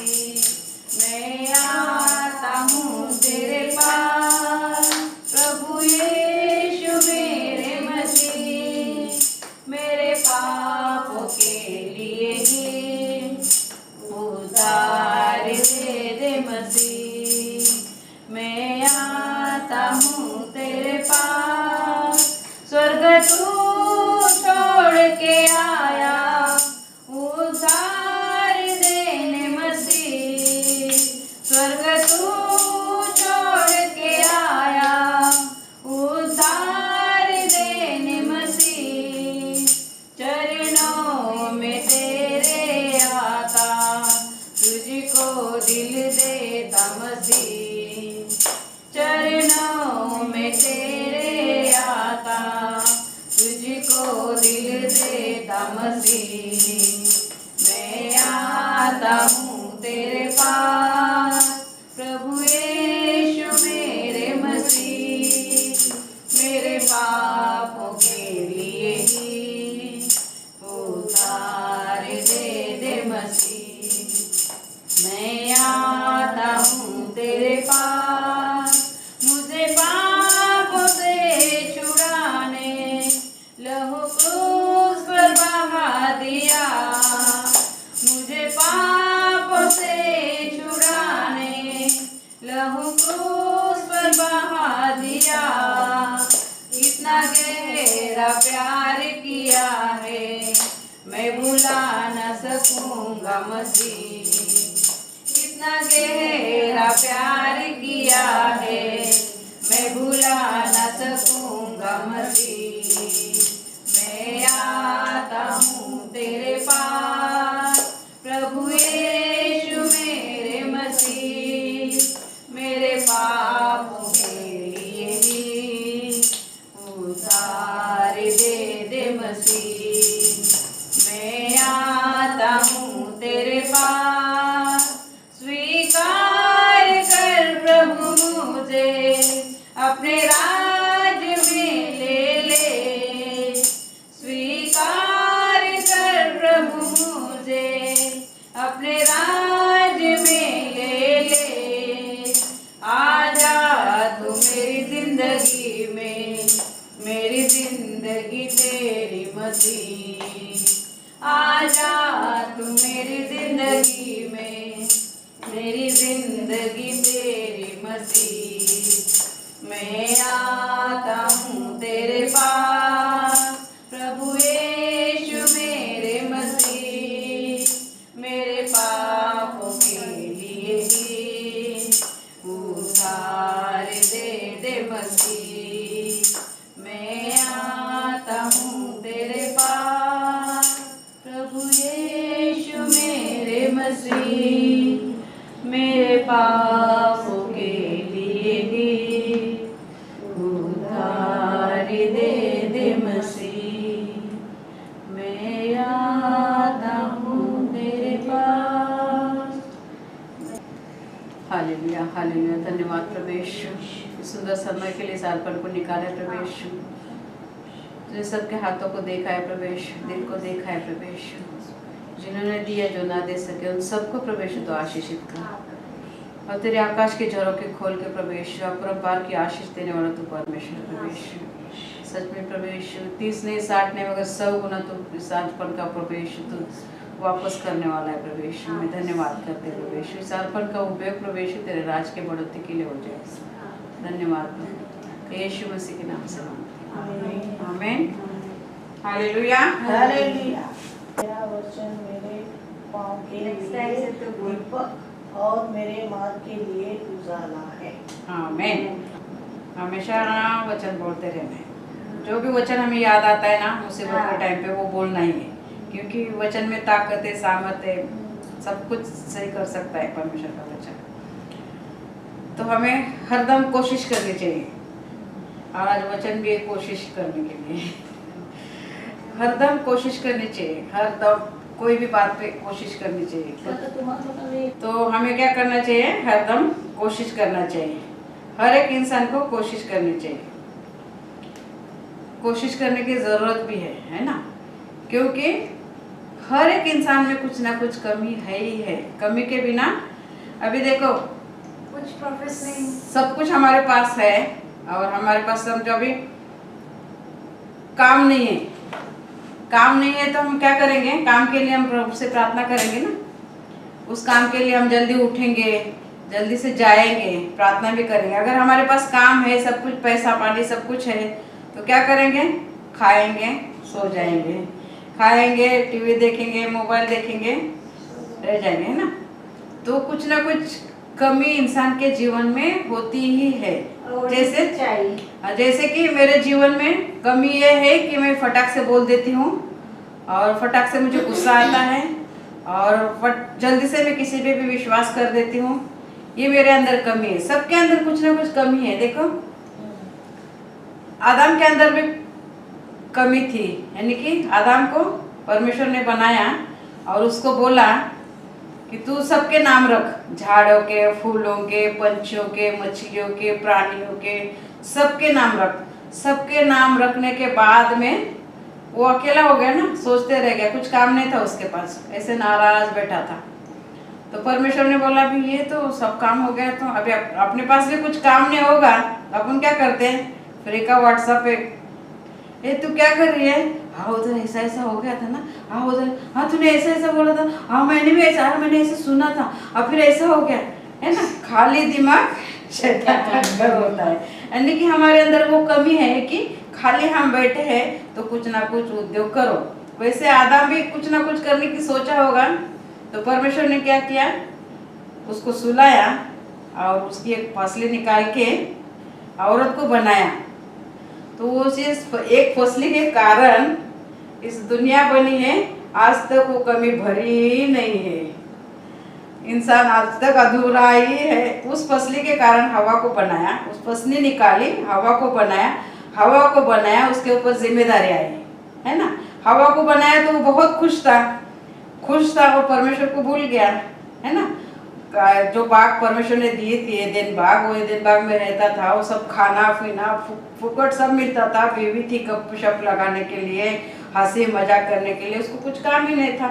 मैं आता हूँ तेरे पास प्रभु यीशु मेरे मसीह, मेरे पापों के लिए ही उतार दे मसीह। मैं आता हूँ तेरे पास, स्वर्ग तू छोड़ के आया उधार देने मसीह, स्वर्ग तू छोड़ के आया उधार देने मसीह। चरणों में तेरे आता तुझको दिल देता मसीह, चरणों में तेरे आता तुझको दिल देता मसीह। मैं आता हूँ तेरे पास प्रभु यीशु मेरे मसीह, मेरे पापों के लिए ही उतार दे मसीह। मैं आता हूँ तेरे पास, मुझे पापों से छुड़ाने लहू क्रूस पर बहा दिया, मुझे पापों से छुड़ाने लहू क्रूस पर बहा दिया। कितना गहरा प्यार किया है मैं भुला न सकूंगा मसीह, कितना गहरा प्यार किया है मैं भुला न सकूंगा मसीह। मैं आता हूँ तेरे पास प्रभु यीशु मेरे मसीह, मेरे पापों के लिए ही उतार दे मसीह। मैं आता हूँ तेरे पास, स्वीकार कर प्रभु मुझे अपने राज में ले, स्वीकार कर प्रभु मुझे अपने राज में ले। आजा तू मेरी जिंदगी में, मेरी जिंदगी तेरी मसीह। आजा तू मेरी जिंदगी में, मेरी जिंदगी तेरी मसीह। मैं आता हूँ तेरे पास प्रभु यीशु मेरे मसीह, मेरे पापों के लिए ही उतार दे मसीह। मैं आता हूँ तेरे पास प्रभु यीशु मेरे मसीह, मेरे पापों के लिए ही उतार दे मसीह। मैं आता हूँ तेरे पास। Hallelujah hallelujah. धन्यवाद प्रभु यीशु, इस सुंदर समय के लिए, इस अर्पण को निकाले प्रभु यीशु। तुझे सबके हाथों को देखा है प्रभु यीशु, दिल को देखा है प्रभु यीशु। जिन्होंने दिया जो ना दे सके उन सबको प्रभु यीशु तो आशीषित कर। और तेरे आकाश के झरोखे खोल के प्रभु यीशु अपरंपार की आशीष देने वाला तू परमेश्वर प्रभु यीशु। सच में प्रभु यीशु 30 नहीं 60 नहीं मगर 100 गुना तू इस अर्पण का प्रभु यीशु तू वापस करने वाला है प्रभु यीशु। मैं धन्यवाद करते प्रभु यीशु। इस अर्पण का उपयोग प्रभु यीशु तेरे राज के बढ़ोतरी के लिए हो जाए। धन्यवाद प्रभु यीशु मसीह के नाम से मांगते हैं आमीन। Hallelujah hallelujah. मेरा वचन मेरे पाँव के लिए दीपक और मेरे मार्ग के लिए उजाला है। आमीन। हमेशा वचन बोलते रहना है। जो भी वचन हमें याद आता है ना मुसीबत के टाइम पे वो बोलना ही है, क्योंकि वचन में ताकत है, सामत है, सब कुछ सही कर सकता है परमेश्वर का वचन। तो हमें हरदम कोशिश करनी चाहिए और आज वचन भी एक कोशिश करने के लिए हरदम कोशिश करनी चाहिए। हरदम कोई भी बात पे कोशिश करनी चाहिए। तो हमें क्या करना चाहिए? हरदम कोशिश करना चाहिए। हर एक इंसान को कोशिश करनी चाहिए। कोशिश करने की जरूरत भी है ना, क्योंकि हर एक इंसान में कुछ ना कुछ कमी है ही है। कमी के बिना अभी देखो कुछ प्रोफेस नहीं, सब कुछ हमारे पास है और हमारे पास समझो अभी काम नहीं है। काम नहीं है तो हम क्या करेंगे? काम के लिए हम प्रभु से प्रार्थना करेंगे ना। उस काम के लिए हम जल्दी उठेंगे, जल्दी से जाएंगे, प्रार्थना भी करेंगे। अगर हमारे पास काम है, सब कुछ पैसा पानी सब कुछ है, तो क्या करेंगे? खाएंगे, सो जाएंगे, खाएंगे, टीवी देखेंगे, मोबाइल देखेंगे, रह जाएंगे, है ना। तो कुछ ना कुछ कमी इंसान के जीवन में होती ही है। जैसे कि मेरे जीवन में कमी ये है कि मैं फटाक से बोल देती हूँ और फटाक से मुझे गुस्सा आता है और जल्दी से मैं किसी पे भी विश्वास कर देती हूँ। ये मेरे अंदर कमी है। सबके अंदर कुछ ना कुछ कमी है। देखो आदम के अंदर भी कमी थी, यानी कि आदम को परमेश्वर ने बनाया और उसको बोला कि तू सबके नाम रख, झाड़ों के, फूलों के, पंछियों के, मछलियों के, प्राणियों के, सबके नाम रख। सबके नाम रखने के बाद में वो अकेला हो गया ना, सोचते रह गया, कुछ काम नहीं था उसके पास, ऐसे नाराज बैठा था। तो परमेश्वर ने बोला भी ये तो सब काम हो गया, तो अभी अपने पास भी कुछ काम नहीं होगा, अपन क्या करते हैं? फिर एक व्हाट्सएप पे, ये तू क्या कर रही है? हाँ उधर ऐसा ऐसा हो गया था ना, हाँ उधर, हाँ तूने ऐसा ऐसा बोला था, हाँ मैंने भी ऐसा, हाँ मैंने ऐसा सुना था, अब फिर ऐसा हो गया, है ना। खाली दिमाग शैतान का घर होता है। यानी कि हमारे अंदर वो कमी है कि खाली हम बैठे हैं तो कुछ ना कुछ उद्योग करो। वैसे आदम भी कुछ ना कुछ करने की सोचा होगा, तो परमेश्वर ने क्या किया? उसको सुलाया और उसकी एक फसली निकाल के औरत को बनाया। तो उस एक फसली के कारण इस दुनिया बनी है। आज तक वो कमी भरी ही नहीं है। इंसान आज तक अधूरा ही है। उस फसली के कारण हवा को बनाया, उस फसली निकाली, हवा को बनाया, हवा को बनाया, उसके ऊपर जिम्मेदारी आई, है ना। हवा को बनाया तो वो बहुत खुश था और परमेश्वर को भूल गया, है ना। जो बाग परमेश्वर ने दिए थे एदेन बाग, वो एदेन बाग में रहता था, वो सब खाना पीना फुकट सब मिलता था, बीवी थी गपशप लगाने के लिए, हंसी मजाक करने के लिए, उसको कुछ काम ही नहीं था।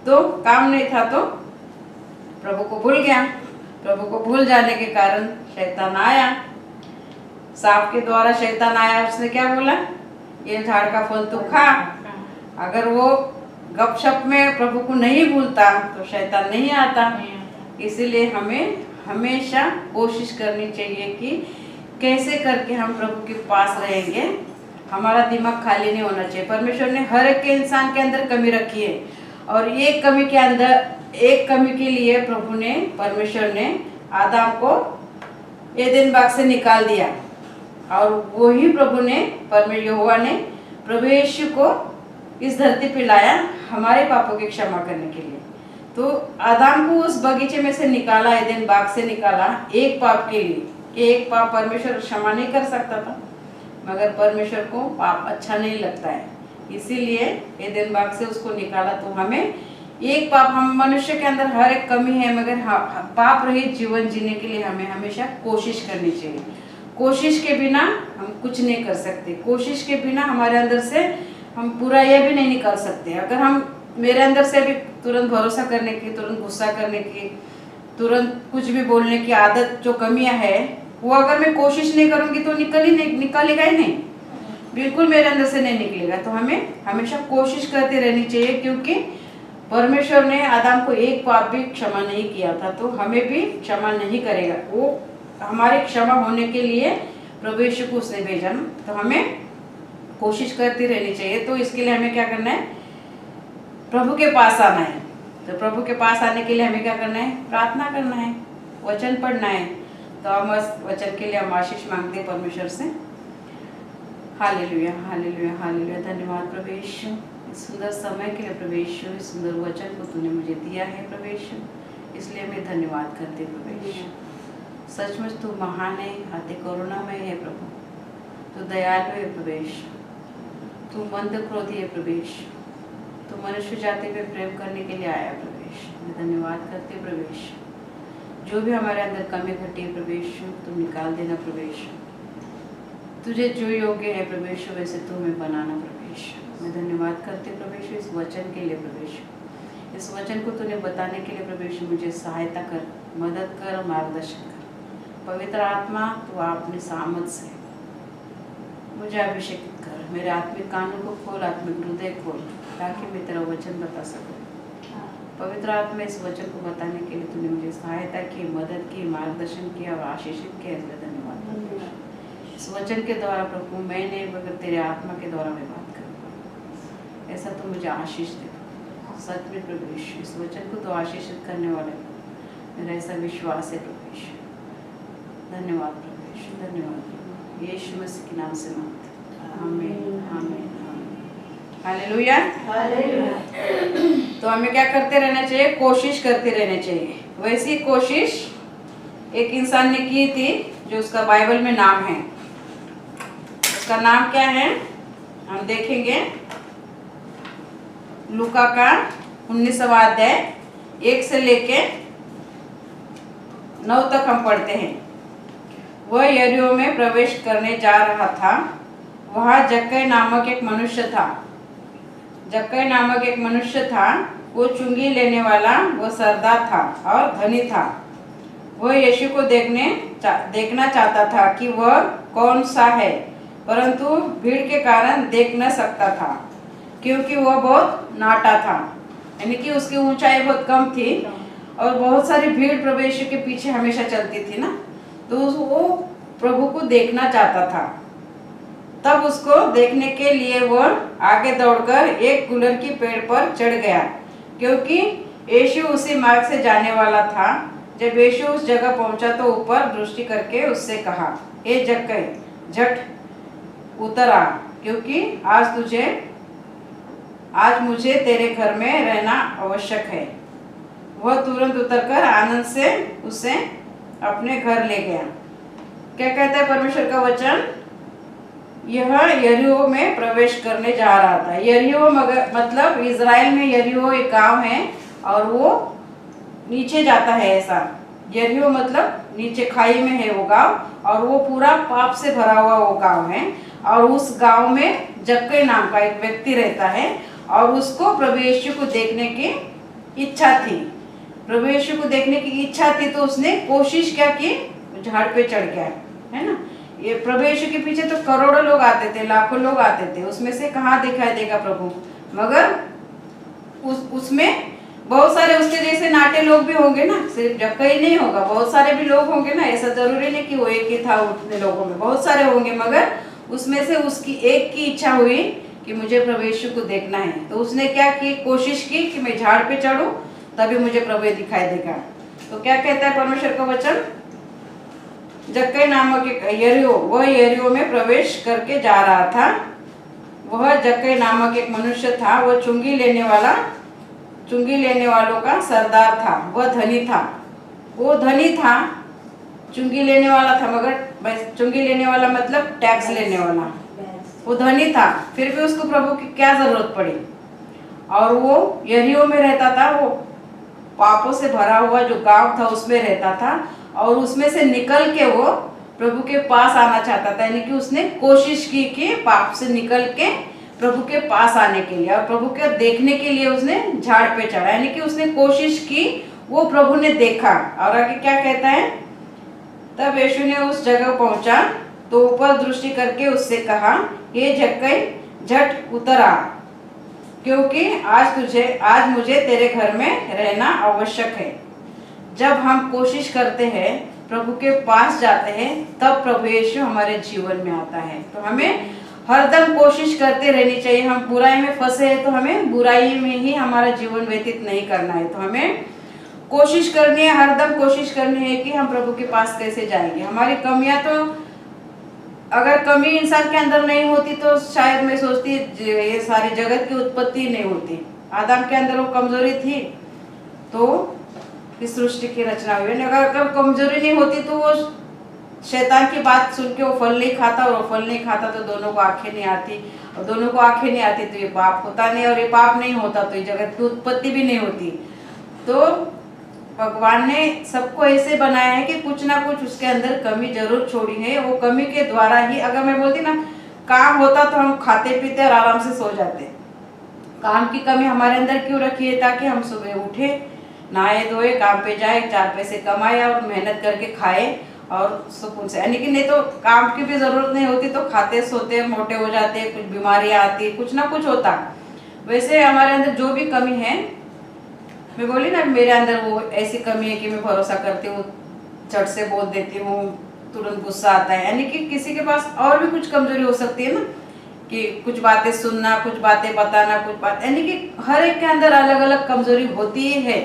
तो काम नहीं था तो प्रभु को भूल गया। प्रभु को भूल जाने के कारण शैतान आया, सांप के द्वारा शैतान आया। उसने क्या बोला? ये झाड़ का फल तू खा। अगर वो गपशप में प्रभु को नहीं भूलता तो शैतान नहीं आता। इसीलिए हमें हमेशा कोशिश करनी चाहिए कि कैसे करके हम प्रभु के पास रहेंगे। हमारा दिमाग खाली नहीं होना चाहिए। परमेश्वर ने हर एक इंसान के अंदर कमी रखी है और एक कमी के अंदर, एक कमी के लिए प्रभु ने, परमेश्वर ने आदम को एदेन बाग से निकाल दिया और वही प्रभु ने, परमेश्वर यहोवा ने प्रभु यीशु को इस धरती पे लाया हमारे पापों की क्षमा करने के लिए। तो आदम को उस बगीचे में से निकाला, एदेन बाग से निकाला एक पाप के लिए, कि एक पाप परमेश्वर क्षमा नहीं कर सकता था, मगर परमेश्वर को पाप अच्छा नहीं लगता है, इसीलिए एदेन बाग से उसको निकाला। तो हमें एक पाप, हम मनुष्य के अंदर हर एक कमी है, मगर पाप रहित जीवन जीने के लिए हमें हमेशा कोशिश करनी चाहिए। कोशिश के बिना हम कुछ नहीं कर सकते। कोशिश के बिना हमारे अंदर से हम पूरा ये भी नहीं निकाल सकते। अगर हम मेरे अंदर से भी तुरंत भरोसा करने की, तुरंत गुस्सा करने की, तुरंत कुछ भी बोलने की आदत जो कमियां है, वो अगर मैं कोशिश नहीं करूंगी तो निकलेगा ही नहीं, बिल्कुल मेरे अंदर से नहीं निकलेगा। तो हमें हमेशा कोशिश करते रहनी चाहिए, क्योंकि परमेश्वर ने आदम को एक पाप भी क्षमा नहीं किया था, तो हमें भी क्षमा नहीं करेगा। वो हमारे क्षमा होने के लिए प्रभु यीशु को उसने भेजा ना, तो हमें कोशिश करती रहनी चाहिए। तो इसके लिए हमें क्या करना है, प्रभु के पास आना है। तो प्रभु के पास आने के लिए हमें क्या करना है, प्रार्थना करना है, वचन पढ़ना है। तो हम उस वचन के लिए हम आशीष मांगते हैं परमेश्वर से। हालेलुया, हालेलुया, हालेलुया। धन्यवाद प्रभु यीशु, इस सुंदर समय के लिए प्रभु यीशु, इस सुंदर वचन को तूने मुझे दिया है प्रभु यीशु, इसलिए मैं धन्यवाद करती हूँ प्रभु यीशु। सचमुच तू महान है, अति करुणामय है प्रभु, तू दयालु है प्रभु यीशु, तू मंद क्रोधी है प्रभु यीशु, तू मनुष्य जाति पे प्रेम करने के लिए आया प्रभु यीशु। मैं धन्यवाद करती हूँ प्रभु यीशु। जो भी हमारे अंदर कमी घटी है प्रभु यीशु, तुम निकाल देना प्रभु यीशु। तुझे जो योग्य है प्रभु यीशु वैसे तू मैं बनाना प्रभु यीशु। मैं धन्यवाद करती हूँ प्रभु यीशु इस वचन के लिए प्रभु यीशु। इस वचन को तूने बताने के लिए प्रभु यीशु मुझे सहायता कर, मदद कर और मार्गदर्शन कर। पवित्र आत्मा तू अपनी सामर्थ से मुझे अभिषेकित कर, मेरे आत्मिक कानों को खोल, आत्मिक हृदय खोल, ताकि मैं तेरा वचन बता सकूँ। पवित्र आत्मा इस वचन को बताने के लिए तूने मुझे सहायता की, मदद की, मार्गदर्शन किया और आशीषित किया, इसलिए धन्यवाद। इस वचन के द्वारा प्रभु मैं नहीं मगर तेरे आत्मा के द्वारा मैं बात करूँगा, ऐसा तो मुझे आशीष दे। सच में प्रभु यीशु इस वचन को तो आशीषित करने वाले मेरा ऐसा विश्वास है प्रभु यीशु। धन्यवाद प्रभु यीशु, धन्यवाद प्रभु यीशु मसीह के नाम से मांगते, आमीन, आमीन, आमीन। Hallelujah, hallelujah. तो हमें क्या करते रहना चाहिए, कोशिश करते रहना चाहिए। वैसी कोशिश एक इंसान ने की थी जो उसका बाइबल में नाम है। उसका नाम क्या है हम देखेंगे, लूका का 19वां अध्याय 1 से लेके 9 तक हम पढ़ते हैं। वह यरीहो में प्रवेश करने जा रहा था, वहाँ जक्कई नामक एक मनुष्य था। जक्कई नामक एक मनुष्य था, वो चुंगी लेने वाला, वो सरदार था और धनी था। वह यीशु को देखना चाहता था कि वह कौन सा है, परंतु भीड़ के कारण देख न सकता था, क्योंकि वह बहुत नाटा था, यानी कि उसकी ऊंचाई बहुत कम थी और बहुत सारी भीड़ प्रभु यीशु के पीछे हमेशा चलती थी ना, तो वो प्रभु को देखना चाहता था। तब उसको देखने के लिए वह आगे दौड़कर एक गुलर की पेड़ पर चढ़ गया, क्योंकि यीशु उसी मार्ग से जाने वाला था। जब यीशु उस जगह पहुंचा तो ऊपर दृष्टि करके उससे कहा, हे जक्कई, झट उतर आ, क्योंकि आज मुझे तेरे घर में रहना आवश्यक है। वह तुरंत उतरकर आनंद से उसे अपने घर ले गया। क्या कहता है परमेश्वर का वचन, यह यरीहो में प्रवेश करने जा रहा था। यरीहो मतलब इज़राइल में यरीहो एक गांव है और वो नीचे जाता है। ऐसा यरीहो मतलब नीचे खाई में है वो गांव, और वो पूरा पाप से भरा हुआ वो गांव है। और उस गांव में जक्कई नाम का एक व्यक्ति रहता है और उसको प्रभु यीशु को देखने की इच्छा थी। प्रभु यीशु को देखने की इच्छा थी तो उसने कोशिश क्या की, झाड़ पे चढ़ गया, है ना। ये प्रभु यीशु के पीछे तो करोड़ों लोग आते थे, लाखों लोग आते थे, उसमें से कहाँ दिखाई देगा प्रभु, मगर उसमें बहुत सारे उसके जैसे नाटे लोग भी होंगे ना, सिर्फ जक्कई नहीं होगा, बहुत सारे भी लोग होंगे ना। ऐसा जरूरी नहीं कि वो एक ही था, उतने लोगों में बहुत सारे होंगे, मगर उसमें से उसकी एक की इच्छा हुई कि मुझे प्रभु यीशु को देखना है। तो उसने क्या की, कोशिश की कि मैं झाड़ पे चढ़ूं तभी मुझे प्रभु दिखाई देगा। तो क्या कहता है परमेश्वर का वचन, जक्कई नामक एक यरीहो, वह यरीहो में प्रवेश करके जा रहा था। वह जक्कई नामक एक मनुष्य था, वह चुंगी लेने वालों का सरदार था। वह धनी था, वो धनी था, चुंगी लेने वाला था, मगर चुंगी लेने वाला मतलब टैक्स लेने वाला। वो धनी था, फिर भी उसको प्रभु की क्या जरूरत पड़ी। और वो यरीहो में रहता था, वो पापों से भरा हुआ जो गांव था उसमें रहता था, और उसमें से निकल के वो प्रभु के पास आना चाहता था। यानी कि उसने कोशिश की कि पाप से निकल के प्रभु के पास आने के लिए और प्रभु के देखने के लिए उसने झाड़ पे चढ़ा, यानी कि उसने कोशिश की, वो प्रभु ने देखा। और आगे क्या कहता है, तब यीशु ने उस जगह पहुंचा तो ऊपर दृष्टि करके उससे कहा, हे जक्कई झट उतर आ, क्योंकि आज मुझे तेरे घर में रहना आवश्यक है। जब हम कोशिश करते हैं, प्रभु के पास जाते हैं, तब प्रभु यीशु हमारे जीवन में आता है। तो हमें हरदम कोशिश करते रहनी चाहिए। हम बुराई में फंसे हैं तो हमें बुराई में ही हमारा जीवन व्यतीत नहीं करना है। तो हमें कोशिश करनी है, हरदम कोशिश करनी है कि हम प्रभु के पास कैसे जाएंगे। हमारी कमियां तो अगर कमी इंसान के अंदर नहीं होती तो शायद मैं सोचती ये सारी जगत की उत्पत्ति नहीं होती। आदम के अंदर वो कमजोरी थी तो इस सृष्टि की रचना हुई। अगर कमजोरी नहीं होती तो वो शैतान की बात सुन के वो फल नहीं खाता, और वो फल नहीं खाता तो दोनों को आंखें नहीं आती, और दोनों को आंखें नहीं आती तो ये पाप होता नहीं, और ये पाप नहीं होता तो ये जगत की उत्पत्ति भी नहीं होती। तो भगवान ने सबको ऐसे बनाया है कि कुछ ना कुछ उसके अंदर कमी जरूर छोड़ी है। वो कमी के द्वारा ही, अगर मैं बोलती ना काम होता तो हम खाते पीते और आराम से सो जाते। काम की कमी हमारे अंदर क्यों रखी है, ताकि हम सुबह उठे, नहाए धोए, काम पे जाए, 4 पैसे कमाए और मेहनत करके खाए और सुकून से। यानी कि नहीं तो काम की भी जरूरत नहीं होती तो खाते सोते मोटे हो जाते, कुछ बीमारियां आती, कुछ ना कुछ होता। वैसे हमारे अंदर जो भी कमी है, मैं बोली ना मेरे अंदर वो ऐसी कमी है कि मैं भरोसा करती हूँ, झट से बोल देती हूँ, तुरंत गुस्सा आता है। यानी कि किसी के पास और भी कुछ कमजोरी हो सकती है ना, कि कुछ बातें सुनना, कुछ बातें बताना, कुछ बात, यानी कि हर एक के अंदर अलग अलग कमजोरी होती है।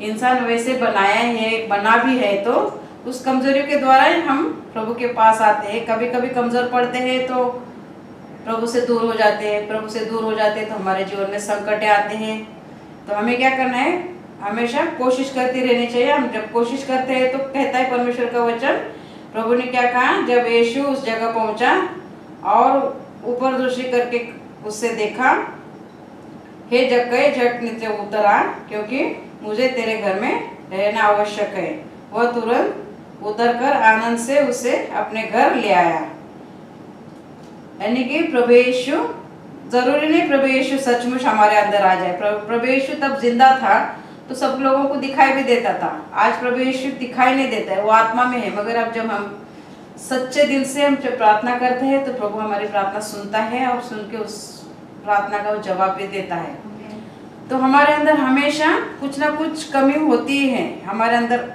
इंसान वैसे बनाया है, बना भी है, तो उस कमजोरी के द्वारा हम प्रभु के पास आते हैं। कभी कभी कमजोर पड़ते हैं तो प्रभु से दूर हो जाते हैं, प्रभु से दूर हो जाते हैं तो हमारे जीवन में संकट आते हैं। तो हमें क्या करना है, हमेशा कोशिश करती रहनी चाहिए। हम जब कोशिश करते हैं तो कहता है परमेश्वर का वचन, प्रभु ने क्या कहा, जब यीशु उस जगह पहुंचा और ऊपर दृष्टि करके उससे देखा, हे जक्कई झट नीचे उतर आ, क्योंकि मुझे तेरे घर में रहना आवश्यक है। वह तुरंत उतरकर आनंद से उसे अपने घर ले आया। यानी कि प्रभु यीशु, जरूरी नहीं प्रभु यीशु सचमुच हमारे अंदर आ जाए। प्रभु यीशु तब जिंदा था तो सब लोगों को दिखाई भी देता था। आज प्रभु यीशु दिखाई नहीं देता है, वो आत्मा में है। मगर अब जब हम सच्चे दिल से हम जब प्रार्थना करते हैं तो प्रभु हमारी प्रार्थना सुनता है और सुन के उस प्रार्थना का वो जवाब भी देता है। तो हमारे अंदर हमेशा कुछ ना कुछ कमी होती है हमारे अंदर।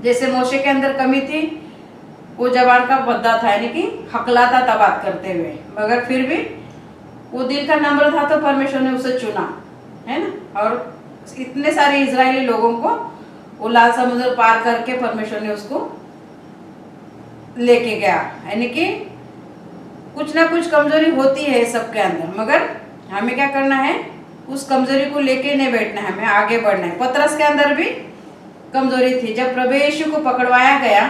जैसे मोशे के अंदर कमी थी, वो जवान का बद्दा था, यानी कि हकलाता था बात करते हुए, मगर फिर भी वो दिल का नम्र था तो परमेश्वर ने उसे चुना, है ना। और इतने सारे इजरायली लोगों को वो लाल समुद्र पार करके परमेश्वर ने उसको लेके गया। यानी कि कुछ ना कुछ कमजोरी होती है सबके अंदर, मगर हमें क्या करना है, उस कमजोरी को लेके नहीं बैठना है, हमें आगे बढ़ना है। पतरस के अंदर भी कमजोरी थी। जब प्रभु यीशु को पकड़वाया गया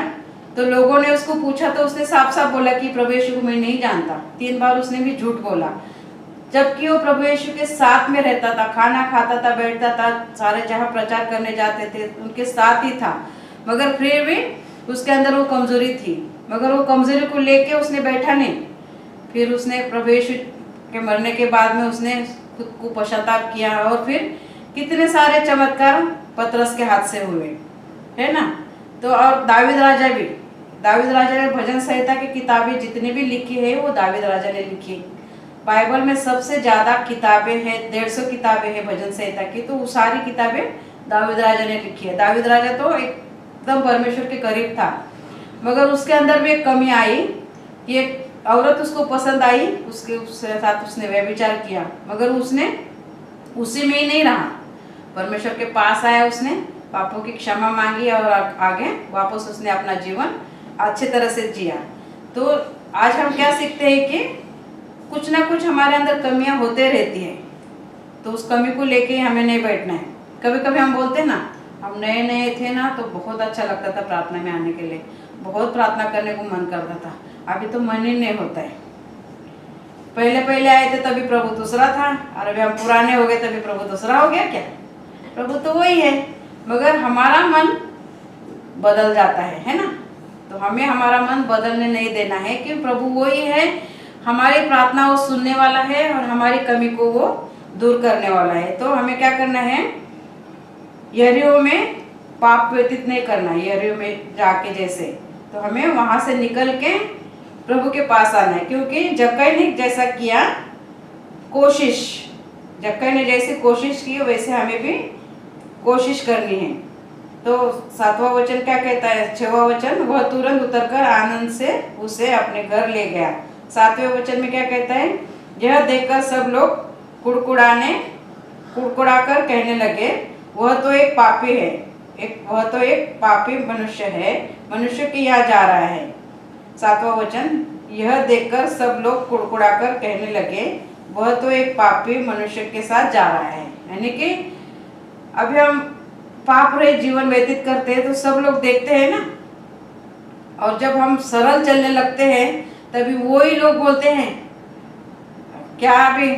तो लोगों ने उसको पूछा तो उसने साफ साफ बोला कि प्रभु यीशु को मैं नहीं जानता। 3 बार उसने भी झूठ बोला, जबकि वो प्रभु यीशु के साथ में रहता था, खाना खाता था, बैठता था, सारे जहाँ प्रचार करने जाते थे उनके साथ ही था, मगर फिर भी उसके अंदर वो कमजोरी थी। मगर वो कमजोरी को लेके उसने बैठा नहीं। फिर उसने प्रभु यीशु के मरने के बाद में उसने खुद को पश्चाताप किया और फिर कितने सारे चमत्कार पतरस के हाथ से हुए, है ना। तो और दावीद राजा ने भजन संहिता की किताबें जितनी भी लिखी है वो दावीद राजा ने लिखी। बाइबल में सबसे ज्यादा किताबें हैं, 150 किताबें हैं भजन संहिता की, तो वो सारी किताबें दावीद राजा ने लिखी है। दावीद राजा तो एकदम परमेश्वर के करीब था, मगर उसके अंदर भी एक कमी आई कि एक औरत उसको पसंद आई, उसके साथ उसने व्यभिचार किया, मगर उसने उसी में ही नहीं रहा, परमेश्वर के पास आया, उसने पापों की क्षमा मांगी और आगे वापस उसने अपना जीवन अच्छी तरह से जिया। तो आज हम क्या सीखते हैं कि कुछ ना कुछ हमारे अंदर कमियां होते रहती है, तो उस कमी को लेके हमें नहीं बैठना है। कभी कभी हम बोलते हैं ना, हम नए नए थे ना तो बहुत अच्छा लगता था प्रार्थना में आने के लिए, बहुत प्रार्थना करने को मन करता था, अभी तो मन ही नहीं होता है। पहले आए थे तभी प्रभु दूसरा था, और अभी हम पुराने हो गए तभी प्रभु दूसरा हो गया क्या? प्रभु तो वही है, मगर हमारा मन बदल जाता है ना। तो हमें हमारा मन बदलने नहीं देना है कि प्रभु वही है, हमारी प्रार्थना वो सुनने वाला है और हमारी कमी को वो दूर करने वाला है। तो हमें क्या करना है, यरीहो में पाप व्यतीत नहीं करना है। यरीहो में जाके जैसे तो हमें वहां से निकल के प्रभु के पास आना है, क्योंकि जक्कई ने जैसा किया कोशिश, जक्कई ने जैसी कोशिश की वैसे हमें भी कोशिश करनी है। तो 7वां वचन क्या कहता है, 6वां वचन, वह तुरंत उतरकर आनंद से उसे अपने घर ले गया। 7वें वचन में क्या कहता है, यह देखकर सब लोग कुड़कुड़ाकर कहने लगे, वह तो एक पापी है, वह तो एक पापी मनुष्य है, मनुष्य के यहाँ जा रहा है। 7वां वचन, यह देखकर सब लोग कुड़कुड़ाकर कहने लगे, वह तो एक पापी मनुष्य के साथ जा रहा है। यानी कि अभी हम पाप रहित जीवन व्यतीत करते हैं तो सब लोग देखते हैं ना, और जब हम सरल चलने लगते हैं तभी वही लोग बोलते हैं, क्या अभी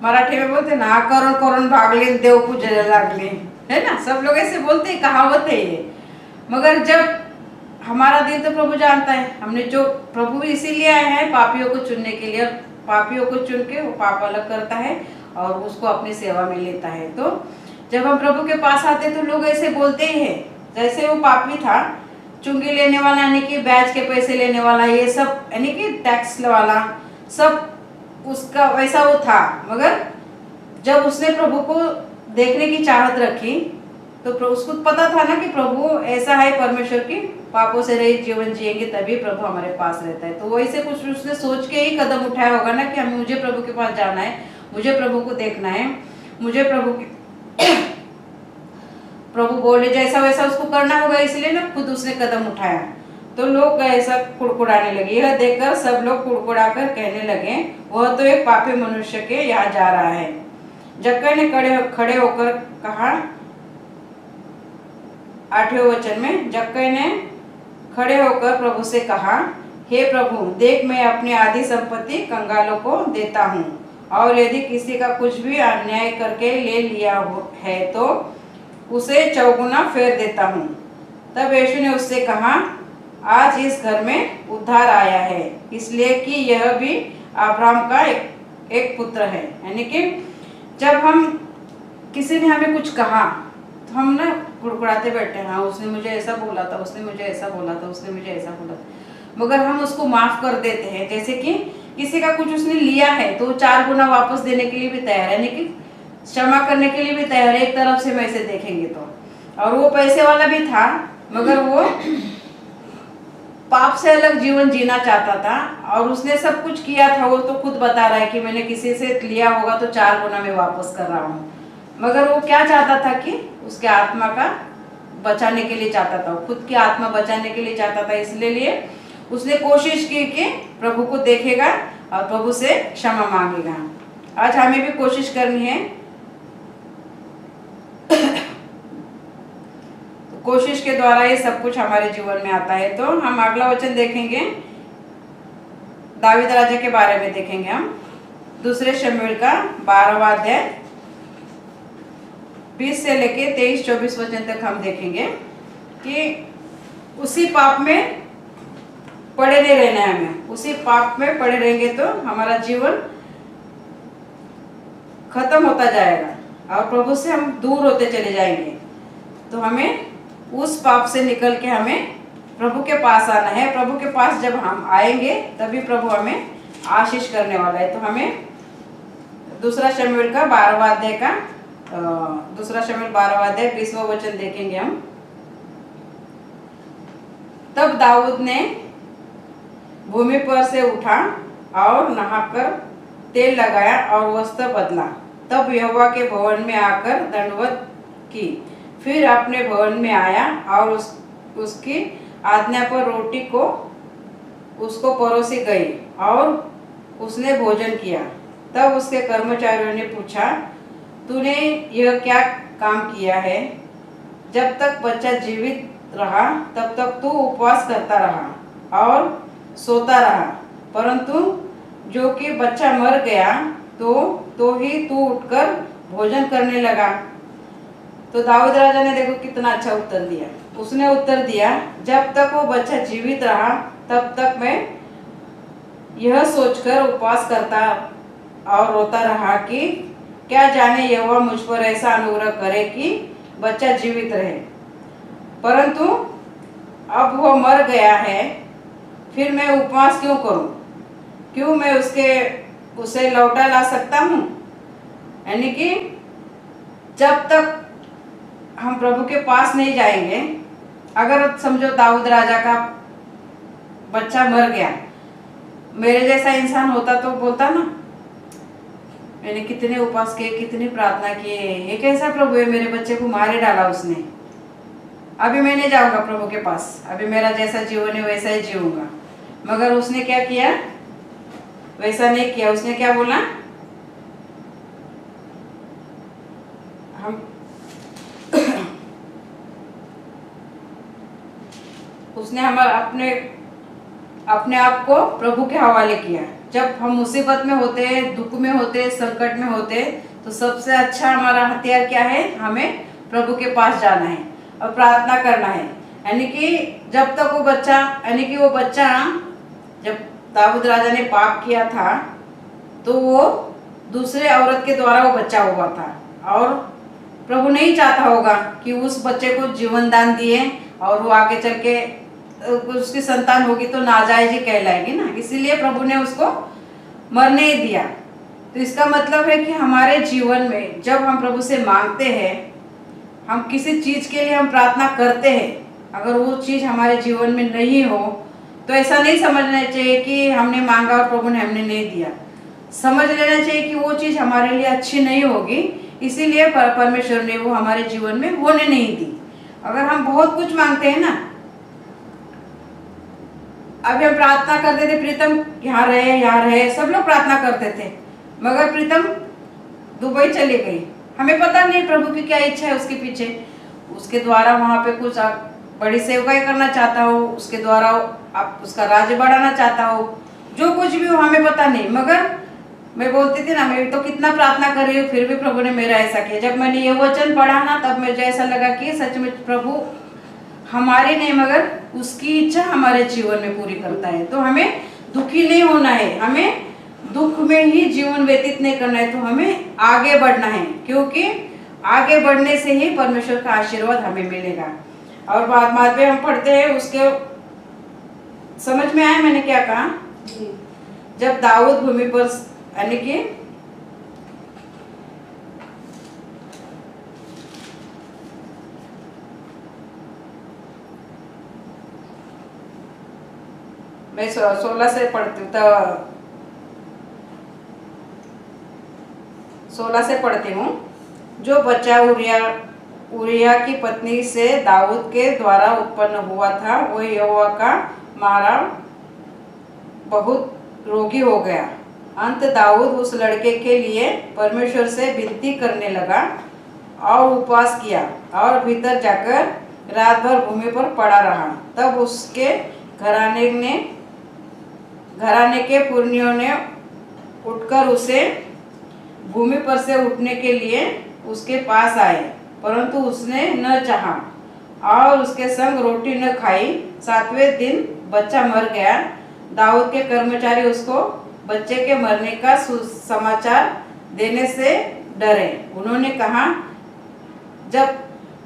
मराठी में बोलते हैं ना, करण करण भागले देव पूजायला लागले, है ना, सब लोग ऐसे बोलते हैं, कहावत है ये। मगर जब हमारा दिल तो प्रभु जानता है, हमने जो प्रभु इसीलिए आए हैं पापियों को चुनने के लिए, पापियों को चुन के वो पाप अलग करता है और उसको अपनी सेवा में लेता है। तो जब हम प्रभु के पास आते तो लोग ऐसे बोलते ही हैं, जैसे वो पापी था, चुंगी लेने वाला, यानी कि ब्याज के पैसे लेने वाला, ये सब यानी कि टैक्स वाला, सब उसका वैसा वो था। मगर जब उसने प्रभु को देखने की चाहत रखी तो उसको पता था ना कि प्रभु ऐसा है, परमेश्वर की पापों से रहित जीवन जिएंगे तभी प्रभु हमारे पास रहता है। तो वैसे कुछ उसने सोच के ही कदम उठाया होगा ना कि हमें, मुझे प्रभु के पास जाना है, मुझे प्रभु को देखना है, मुझे प्रभु की प्रभु बोले जैसा वैसा उसको करना होगा, इसलिए ना खुद उसने कदम उठाया। तो लोग ऐसा कुड़कुड़ाने लगे, यह देखकर सब लोग कुड़कुड़ाकर कहने लगे, वह तो एक पापी मनुष्य के यहाँ जा रहा है। जक्कई ने खड़े होकर कहा, 8वें वचन में, जक्कई ने खड़े होकर प्रभु से कहा, हे प्रभु, देख मैं अपनी आधी संपत्ति कंगालों को देता हूँ, और यदि किसी का कुछ भी अन्याय करके ले लिया है तो उसे चौगुना फेर देता हूँ। तब यीशु ने उससे कहा, आज इस घर में उद्धार आया है, इसलिए कि यह भी अब्राहम का एक पुत्र है। यानी कि जब हम किसी ने हमें कुछ कहा तो हम ना कुड़कुड़ाते बैठे हैं, हाँ उसने मुझे ऐसा बोला था, उसने मुझे ऐसा बोला था, उसने मुझे ऐसा बोला था, मगर हम उसको माफ कर देते हैं। जैसे कि किसी का कुछ उसने लिया है तो 4 गुना वापस देने के लिए भी तैयार है, यानी कि क्षमा करने के लिए भी तैयार है, एक तरफ से मैं इसे देखेंगे तो। और वो पैसे वाला भी था, मगर वो पाप से अलग जीवन जीना चाहता था, और उसने सब कुछ किया था, वो तो खुद बता रहा है कि मैंने किसी से लिया होगा तो 4 गुना में वापस कर रहा हूँ। मगर वो क्या चाहता था कि उसके आत्मा का बचाने के लिए चाहता था, खुद की आत्मा बचाने के लिए चाहता था, इसलिए उसने कोशिश की कि प्रभु को देखेगा और प्रभु से क्षमा मांगेगा। आज हमें भी कोशिश करनी है, तो कोशिश के द्वारा ये सब कुछ हमारे जीवन में आता है। तो हम अगला वचन देखेंगे, दावीद राजा के बारे में देखेंगे हम, 2 शमूएल का 12वां अध्याय 20 से लेके 23-24 वचन तक हम देखेंगे कि उसी पाप में पड़े नहीं रहना है हमें। उसी पाप में पड़े रहेंगे तो हमारा जीवन खत्म होता जाएगा और प्रभु से हम दूर होते चले जाएंगे। तो हमें उस पाप से निकल के हमें प्रभु के पास आना है। प्रभु के पास जब हम आएंगे तभी प्रभु हमें आशीष करने वाला है। तो हमें 2 शमूएल का 12वां अध्याय का 2 शमूएल 12वां अध्याय 20वां वचन देखेंगे हम। तब दाऊद ने भूमि पर से उठा और नहाकर तेल लगाया और वस्त्र बदला। तब यहोवा के भवन में आकर दंडवत की, फिर अपने भवन में आया और उसकी आज्ञा पर रोटी को उसको परोसी गई और उसने भोजन किया। तब उसके कर्मचारियों ने पूछा, तूने यह क्या काम किया है? जब तक बच्चा जीवित रहा तब तक तू उपवास करता रहा और सोता रहा, परंतु जो कि बच्चा मर गया तो ही तू उठकर भोजन करने लगा। तो दाऊद राजा ने देखो कितना अच्छा उत्तर दिया। उसने उत्तर दिया, जब तक वो बच्चा जीवित रहा तब तक मैं यह सोचकर उपवास करता और रोता रहा कि क्या जाने यहोवा मुझ पर ऐसा अनुग्रह करे कि बच्चा जीवित रहे। परंतु अब वह मर गया है, फिर मैं उपवास क्यों करूं? क्यों मैं उसे लौटा ला सकता हूं? यानी कि जब तक हम प्रभु के पास नहीं जाएंगे, अगर समझो दाऊद राजा का बच्चा मर गया, मेरे जैसा इंसान होता तो बोलता ना, मैंने कितने उपवास किए, कितनी प्रार्थना किए, ये कैसा प्रभु है, मेरे बच्चे को मारे डाला उसने, अभी मैं नहीं जाऊंगा प्रभु के पास, अभी मेरा जैसा जीवन है वैसा ही जीऊंगा। मगर उसने क्या किया? वैसा नहीं किया। उसने क्या बोला? हम उसने हमारा अपने आप को प्रभु के हवाले किया। जब हम मुसीबत में होते, दुख में होते, संकट में होते, तो सबसे अच्छा हमारा हथियार क्या है? हमें प्रभु के पास जाना है और प्रार्थना करना है। यानी कि जब तक वो बच्चा जब दाऊद राजा ने पाप किया था तो वो दूसरे औरत के द्वारा वो बच्चा हुआ था और प्रभु नहीं चाहता होगा कि उस बच्चे को जीवन दान दिए और वो आगे चल के उसकी संतान होगी तो नाजायज ही कहलाएगी ना, इसीलिए प्रभु ने उसको मरने ही दिया। तो इसका मतलब है कि हमारे जीवन में जब हम प्रभु से मांगते हैं, हम किसी चीज के लिए हम प्रार्थना करते हैं, अगर वो चीज हमारे जीवन में नहीं हो तो ऐसा नहीं समझना चाहिए कि हमने मांगा और प्रभु ने हमने नहीं दिया। समझ लेना चाहिए कि वो चीज हमारे लिए अच्छी नहीं होगी, इसीलिए परमेश्वर ने वो हमारे जीवन में होने नहीं दी। अगर हम बहुत कुछ मांगते हैं ना, अभी हम प्रार्थना करते थे प्रीतम यहाँ रहे, सब लोग प्रार्थना करते थे, मगर प्रीतम दुबई चली गई, हमें पता नहीं प्रभु की क्या इच्छा है उसके पीछे। उसके द्वारा वहाँ पे कुछ बड़ी सेवकाई करना चाहता हो, उसके द्वारा आप उसका राज्य बढ़ाना चाहता हो, जो कुछ भी हो हमें पता नहीं। मगर मैं बोलती थी ना, मैं तो कितना प्रार्थना कर रही हूँ, फिर भी प्रभु ने मेरा ऐसा किया। जब मैंने ये वचन पढ़ा ना, तब मुझे ऐसा लगा कि सच में प्रभु हमारी नहीं मगर उसकी इच्छा हमारे जीवन में पूरी करता है। तो हमें दुखी नहीं होना है, हमें दुख में ही जीवन व्यतीत नहीं करना है, तो हमें आगे बढ़ना है, क्योंकि आगे बढ़ने से ही परमेश्वर का आशीर्वाद हमें मिलेगा। और बाद में हम पढ़ते हैं, उसके समझ में आया मैंने क्या कहा? जब दाऊद भूमि पर यानी कि मैं 16 से पढ़ती हूँ, तो 16 से पढ़ती हूँ। जो बच्चा उरिया की पत्नी से दाऊद के द्वारा उत्पन्न हुआ था, वो यहोवा का मारा बहुत रोगी हो गया। अंत दाऊद उस लड़के के लिए परमेश्वर से विनती करने लगा और उपवास किया और भीतर जाकर रात भर भूमि पर पड़ा रहा। तब उसके घराने के पुरनियों ने उठकर उसे भूमि पर से उठने के लिए उसके पास आए, परंतु उसने न चाहा और उसके संग रोटी न खाई। 7वें दिन बच्चा मर गया। दाऊद के कर्मचारी उसको बच्चे के मरने का समाचार देने से डरे। उन्होंने कहा, जब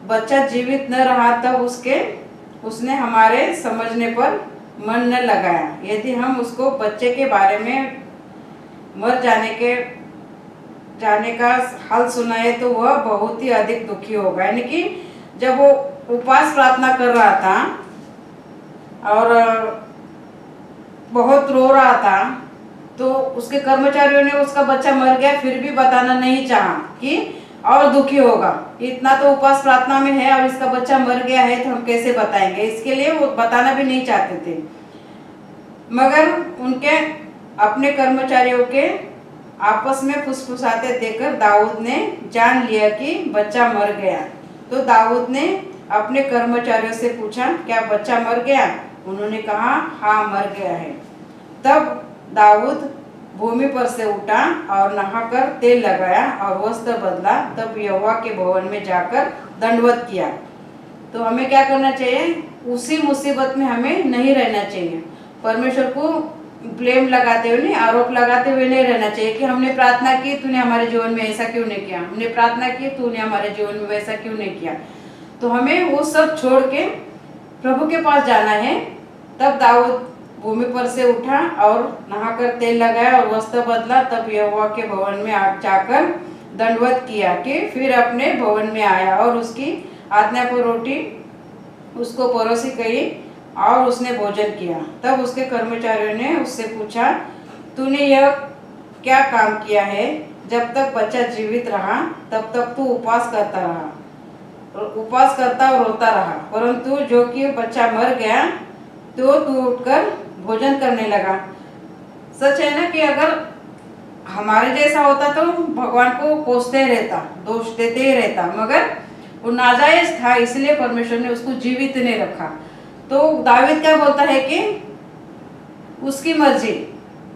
बच्चा जीवित न रहा तब उसने हमारे समझने पर मन न लगाया। यदि हम उसको बच्चे के बारे में मर जाने का हाल सुनाए तो वह बहुत ही अधिक दुखी होगा। यानी कि जब वो उपवास प्रार्थना कर रहा था और बहुत रो रहा था, तो उसके कर्मचारियों ने उसका बच्चा मर गया फिर भी बताना नहीं चाहा कि और दुखी होगा, इतना तो उपवास प्रार्थना में है और इसका बच्चा मर गया है तो हम कैसे बताएंगे, इसके लिए वो बताना भी नहीं चाहते थे। मगर उनके अपने कर्मचारियों के आपस में फुसफुसाते देखकर दाऊद ने जान लिया कि बच्चा मर गया। तो दाऊद ने अपने कर्मचारियों से पूछा, क्या बच्चा मर गया? उन्होंने कहा, हाँ मर गया है। तब दाऊद भूमि पर से उठा और नहाकर तेल लगाया और वस्त्र बदला, तब यहोवा के भवन में जाकर दंडवत किया। तो हमें क्या करना चाहिए? उसी मुसीबत में हमें नहीं रहना चाहिए। परमेश्वर को ब्लेम लगाते हुए नहीं, आरोप लगाते हुए नहीं रहना चाहिए कि हमने प्रार्थना की, तूने हमारे जीवन में ऐसा क्यों नहीं किया, हमने प्रार्थना की, तूने हमारे जीवन में वैसा क्यों नहीं किया। तो हमें वो सब छोड़ के प्रभु के पास जाना है। तब दाऊद भूमि पर से उठा और नहाकर तेल लगाया और वस्त्र बदला, तब यहोवा के भवन में जाकर दंडवत किया कि फिर अपने भवन में आया और उसकी आज्ञा पर रोटी उसको परोसी गई और उसने भोजन किया। तब उसके कर्मचारियों ने उससे पूछा, तूने यह क्या काम किया है? जब तक बच्चा जीवित रहा तब तक तू उपवास करता और रोता रहा, परंतु जो कि बच्चा मर गया तो तू उठकर भोजन करने लगा। सच है ना कि अगर हमारे जैसा होता तो भगवान को कोसते रहता, दोष देते ही रहता, मगर वो नाजायज था, इसलिए परमेश्वर ने उसको जीवित नहीं रखा। तो दावीद क्या बोलता है कि उसकी मर्जी,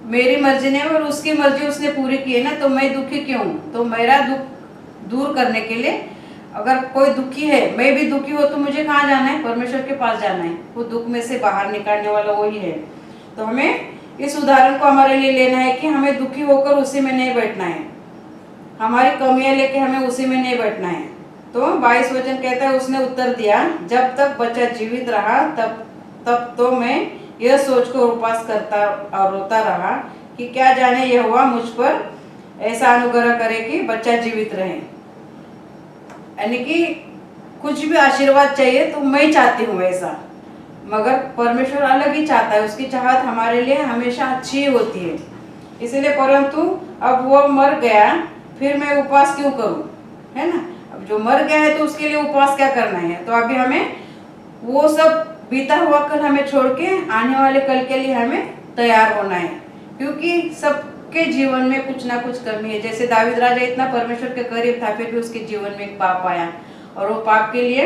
मेरी मर्जी नहीं और उसकी मर्जी उसने पूरी की है ना, तो मैं दुखी क्यों? तो मेरा दुख दूर करने के लिए, अगर कोई दुखी है, मैं भी दुखी हो, तो मुझे कहाँ जाना है? परमेश्वर के पास जाना है। वो दुख में से बाहर निकालने वाला वही है। तो हमें इस उदाहरण को हमारे लिए लेना है कि हमें दुखी होकर उसी में नहीं बैठना है, हमारी कमियां लेके हमें उसी में नहीं बैठना है। तो 22 वचन कहता है, उसने उत्तर दिया, जब तक बच्चा जीवित रहा तब तो मैं यह सोचकर उपवास करता और रोता रहा कि क्या जाने यहोवा मुझ पर ऐसा अनुग्रह करे कि बच्चा जीवित रहे। यानी कि कुछ भी आशीर्वाद चाहिए तो मैं चाहती हूँ ऐसा, मगर परमेश्वर अलग ही चाहता है, उसकी चाहत हमारे लिए हमेशा अच्छी होती है। इसलिए परंतु अब वो मर गया, फिर मैं उपवास क्यों करूं, है ना? अब जो मर गया है तो उसके लिए उपवास क्या करना है? तो अभी हमें वो सब बीता हुआ कल हमें छोड़ के आने वाले कल के लिए हमें तैयार होना है, क्योंकि सबके जीवन में कुछ ना कुछ कमी है। जैसे दावीद राजा इतना परमेश्वर के करीब था, फिर भी उसके जीवन में एक पाप आया, और वो पाप के लिए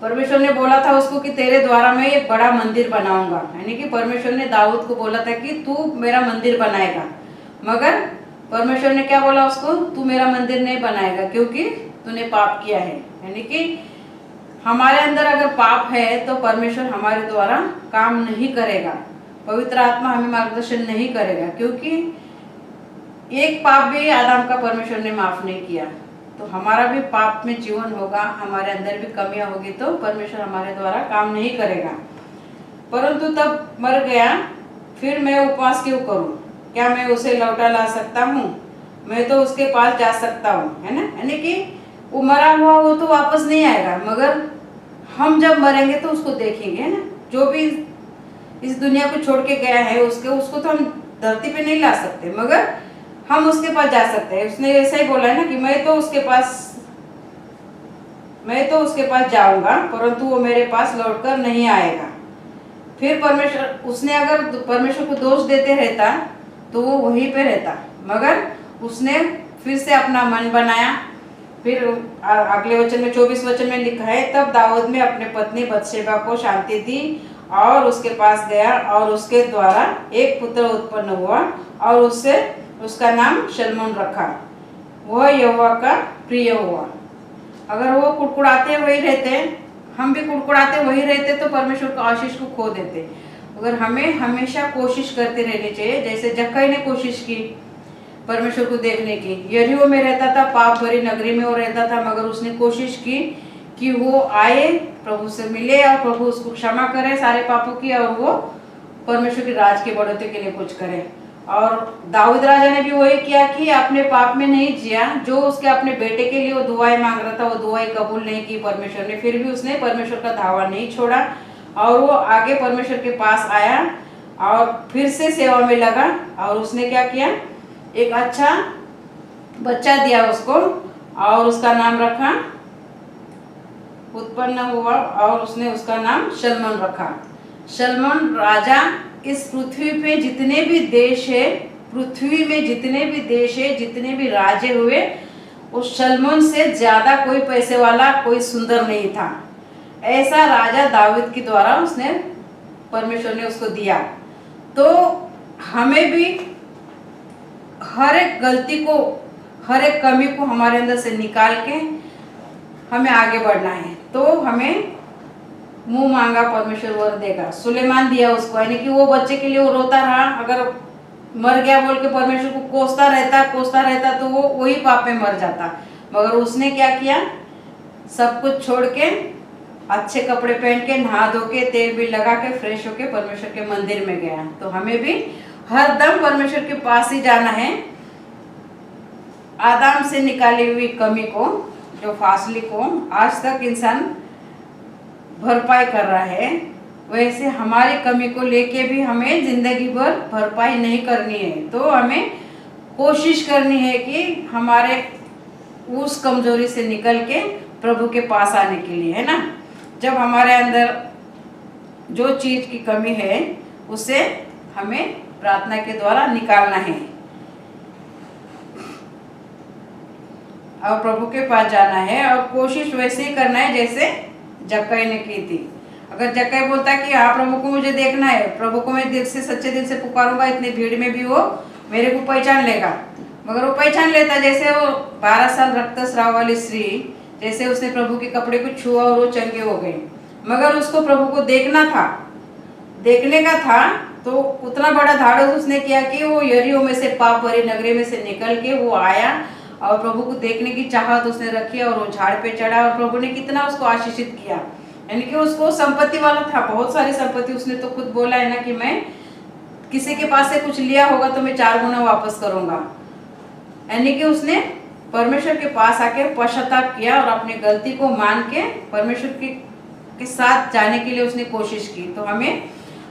परमेश्वर ने बोला था उसको कि तेरे द्वारा मैं एक बड़ा मंदिर बनाऊंगा। यानी कि परमेश्वर ने दाऊद को बोला था कि तू मेरा मंदिर बनाएगा, मगर परमेश्वर ने क्या बोला उसको? तू मेरा मंदिर नहीं बनाएगा क्योंकि तूने पाप किया है। यानी कि हमारे अंदर अगर पाप है तो परमेश्वर हमारे द्वारा काम नहीं करेगा, पवित्र आत्मा हमें मार्गदर्शन नहीं करेगा, क्योंकि एक पाप भी आदम का परमेश्वर ने माफ नहीं किया। तो हमारा भी पाप में जीवन होगा, हमारे अंदर भी कमियां होगी, तो परमेश्वर हमारे द्वारा काम नहीं करेगा। परंतु तब मर गया, फिर मैं उपवास क्यों करूं? क्या मैं उसे लौटा ला सकता हूं? मैं तो उसके पास जा सकता हूं, है ना? यानी कि वो मरा हुआ वो तो वापस नहीं आएगा, मगर हम जब मरेंगे तो उसको देखेंगे, है ना? जो भी इस दुनिया को छोड़ के गया है उसको तो हम धरती पे नहीं ला सकते, मगर हम उसके पास जा सकते हैं। उसने ऐसा ही बोला है ना कि मैं तो उसके पास जाऊंगा, परंतु वो मेरे पास लौटकर नहीं आएगा। फिर परमेश्वर, उसने अगर परमेश्वर को दोष देते रहता तो वो वहीं पे रहता, मगर उसने फिर से अपना मन बनाया। फिर अगले वचन में 24 वचन में लिखा है, तब दाऊद ने अपने पत्नी बत्शेबा को शांति दी और उसके पास गया और उसके द्वारा एक पुत्र उत्पन्न हुआ और उसका नाम शलमोन रखा। वह यहोवा का प्रिय हुआ। अगर वो कुड़कुड़ाते वही रहते, हम भी कुड़कुड़ाते वही रहते, तो परमेश्वर का आशीष को खो देते। अगर हमें हमेशा कोशिश करते रहनी चाहिए, जैसे जक्कई ने कोशिश की परमेश्वर को देखने की। यरीहो में रहता था, पाप भरी नगरी में वो रहता था, मगर उसने कोशिश की कि वो आए, प्रभु से मिले और प्रभु उसको क्षमा करे सारे पापों की, और वो परमेश्वर के राज के बढ़ोतरी के लिए कुछ करे। और दाऊद राजा ने भी वही किया कि अपने पाप में नहीं जिया। जो उसके अपने बेटे के लिए वो दुआएं मांग रहा था, वो दुआएं कबूल नहीं की परमेश्वर ने, फिर भी उसने परमेश्वर का धावा नहीं छोड़ा और वो आगे परमेश्वर के पास आया और फिर से सेवा में लगा। और उसने क्या किया? एक अच्छा बच्चा दिया उसको और उसका नाम रखा, उत्पन्न हुआ और उसने उसका नाम शलमोन रखा। शलमोन राजा इस पृथ्वी पे जितने भी देश है, पृथ्वी में जितने भी देश है, जितने भी राजे हुए, उस शलमोन से ज्यादा कोई पैसे वाला, कोई सुंदर नहीं था। ऐसा राजा दाऊद के द्वारा उसने, परमेश्वर ने उसको दिया। तो हमें भी हर एक गलती को, हर एक कमी को हमारे अंदर से निकाल के हमें आगे बढ़ना है। तो हमें मुंह मांगा परमेश्वर वर देगा। सुलेमान दिया उसको, यानी कि वो बच्चे के लिए वो रोता रहा, अगर मर गया बोल के परमेश्वर को कोसता रहता तो वो वही पाप में मर जाता। मगर उसने क्या किया, सब कुछ छोड़ के अच्छे कपड़े पहन के नहा धो के तेल भी लगा के फ्रेश होके परमेश्वर के मंदिर में गया। तो हमें भी हर दम परमेश्वर के पास ही जाना है। आदम से निकाली हुई कमी को, जो फासले को आज तक इंसान भरपाई कर रहा है, वैसे हमारी कमी को लेके भी हमें जिंदगी भर भरपाई नहीं करनी है। तो हमें कोशिश करनी है कि हमारे उस कमजोरी से निकल के प्रभु के पास आने के लिए, है ना। जब हमारे अंदर जो चीज की कमी है उसे हमें प्रार्थना के द्वारा निकालना है और प्रभु के पास जाना है। और कोशिश वैसे ही करना है जैसे जक्कई ने की थी। अगर जक्कई बोलता कि हाँ प्रभु को मुझे देखना है, प्रभु को मैं दिल से सच्चे दिल से पुकारूंगा, इतनी भीड़ में भी वो मेरे को पहचान लेगा। मगर वो पहचान लेता, जैसे वो 12 साल रक्तस्राव वाली स्त्री, जैसे उसने प्रभु के कपड़े को छुआ और वो चंगे हो गई। मगर उसको प्रभु को देखने का था तो उतना बड़ा धाड़स उसने किया कि वो यरीहो में से, पाप भरी नगरी में से निकल के वो आया और प्रभु को देखने की चाहत उसने रखी और वो झाड़ पे चढ़ा और प्रभु ने कितना उसको आशीषित किया। यानी कि उसको संपत्ति वाला था, बहुत सारी संपत्ति। उसने तो खुद बोला है ना कि मैं किसी के पास से कुछ लिया होगा तो मैं 4 गुना वापस करूंगा। यानी कि उसने परमेश्वर के पास आके पश्चाताप किया और अपनी गलती को मान के परमेश्वर के साथ जाने के लिए उसने कोशिश की। तो हमें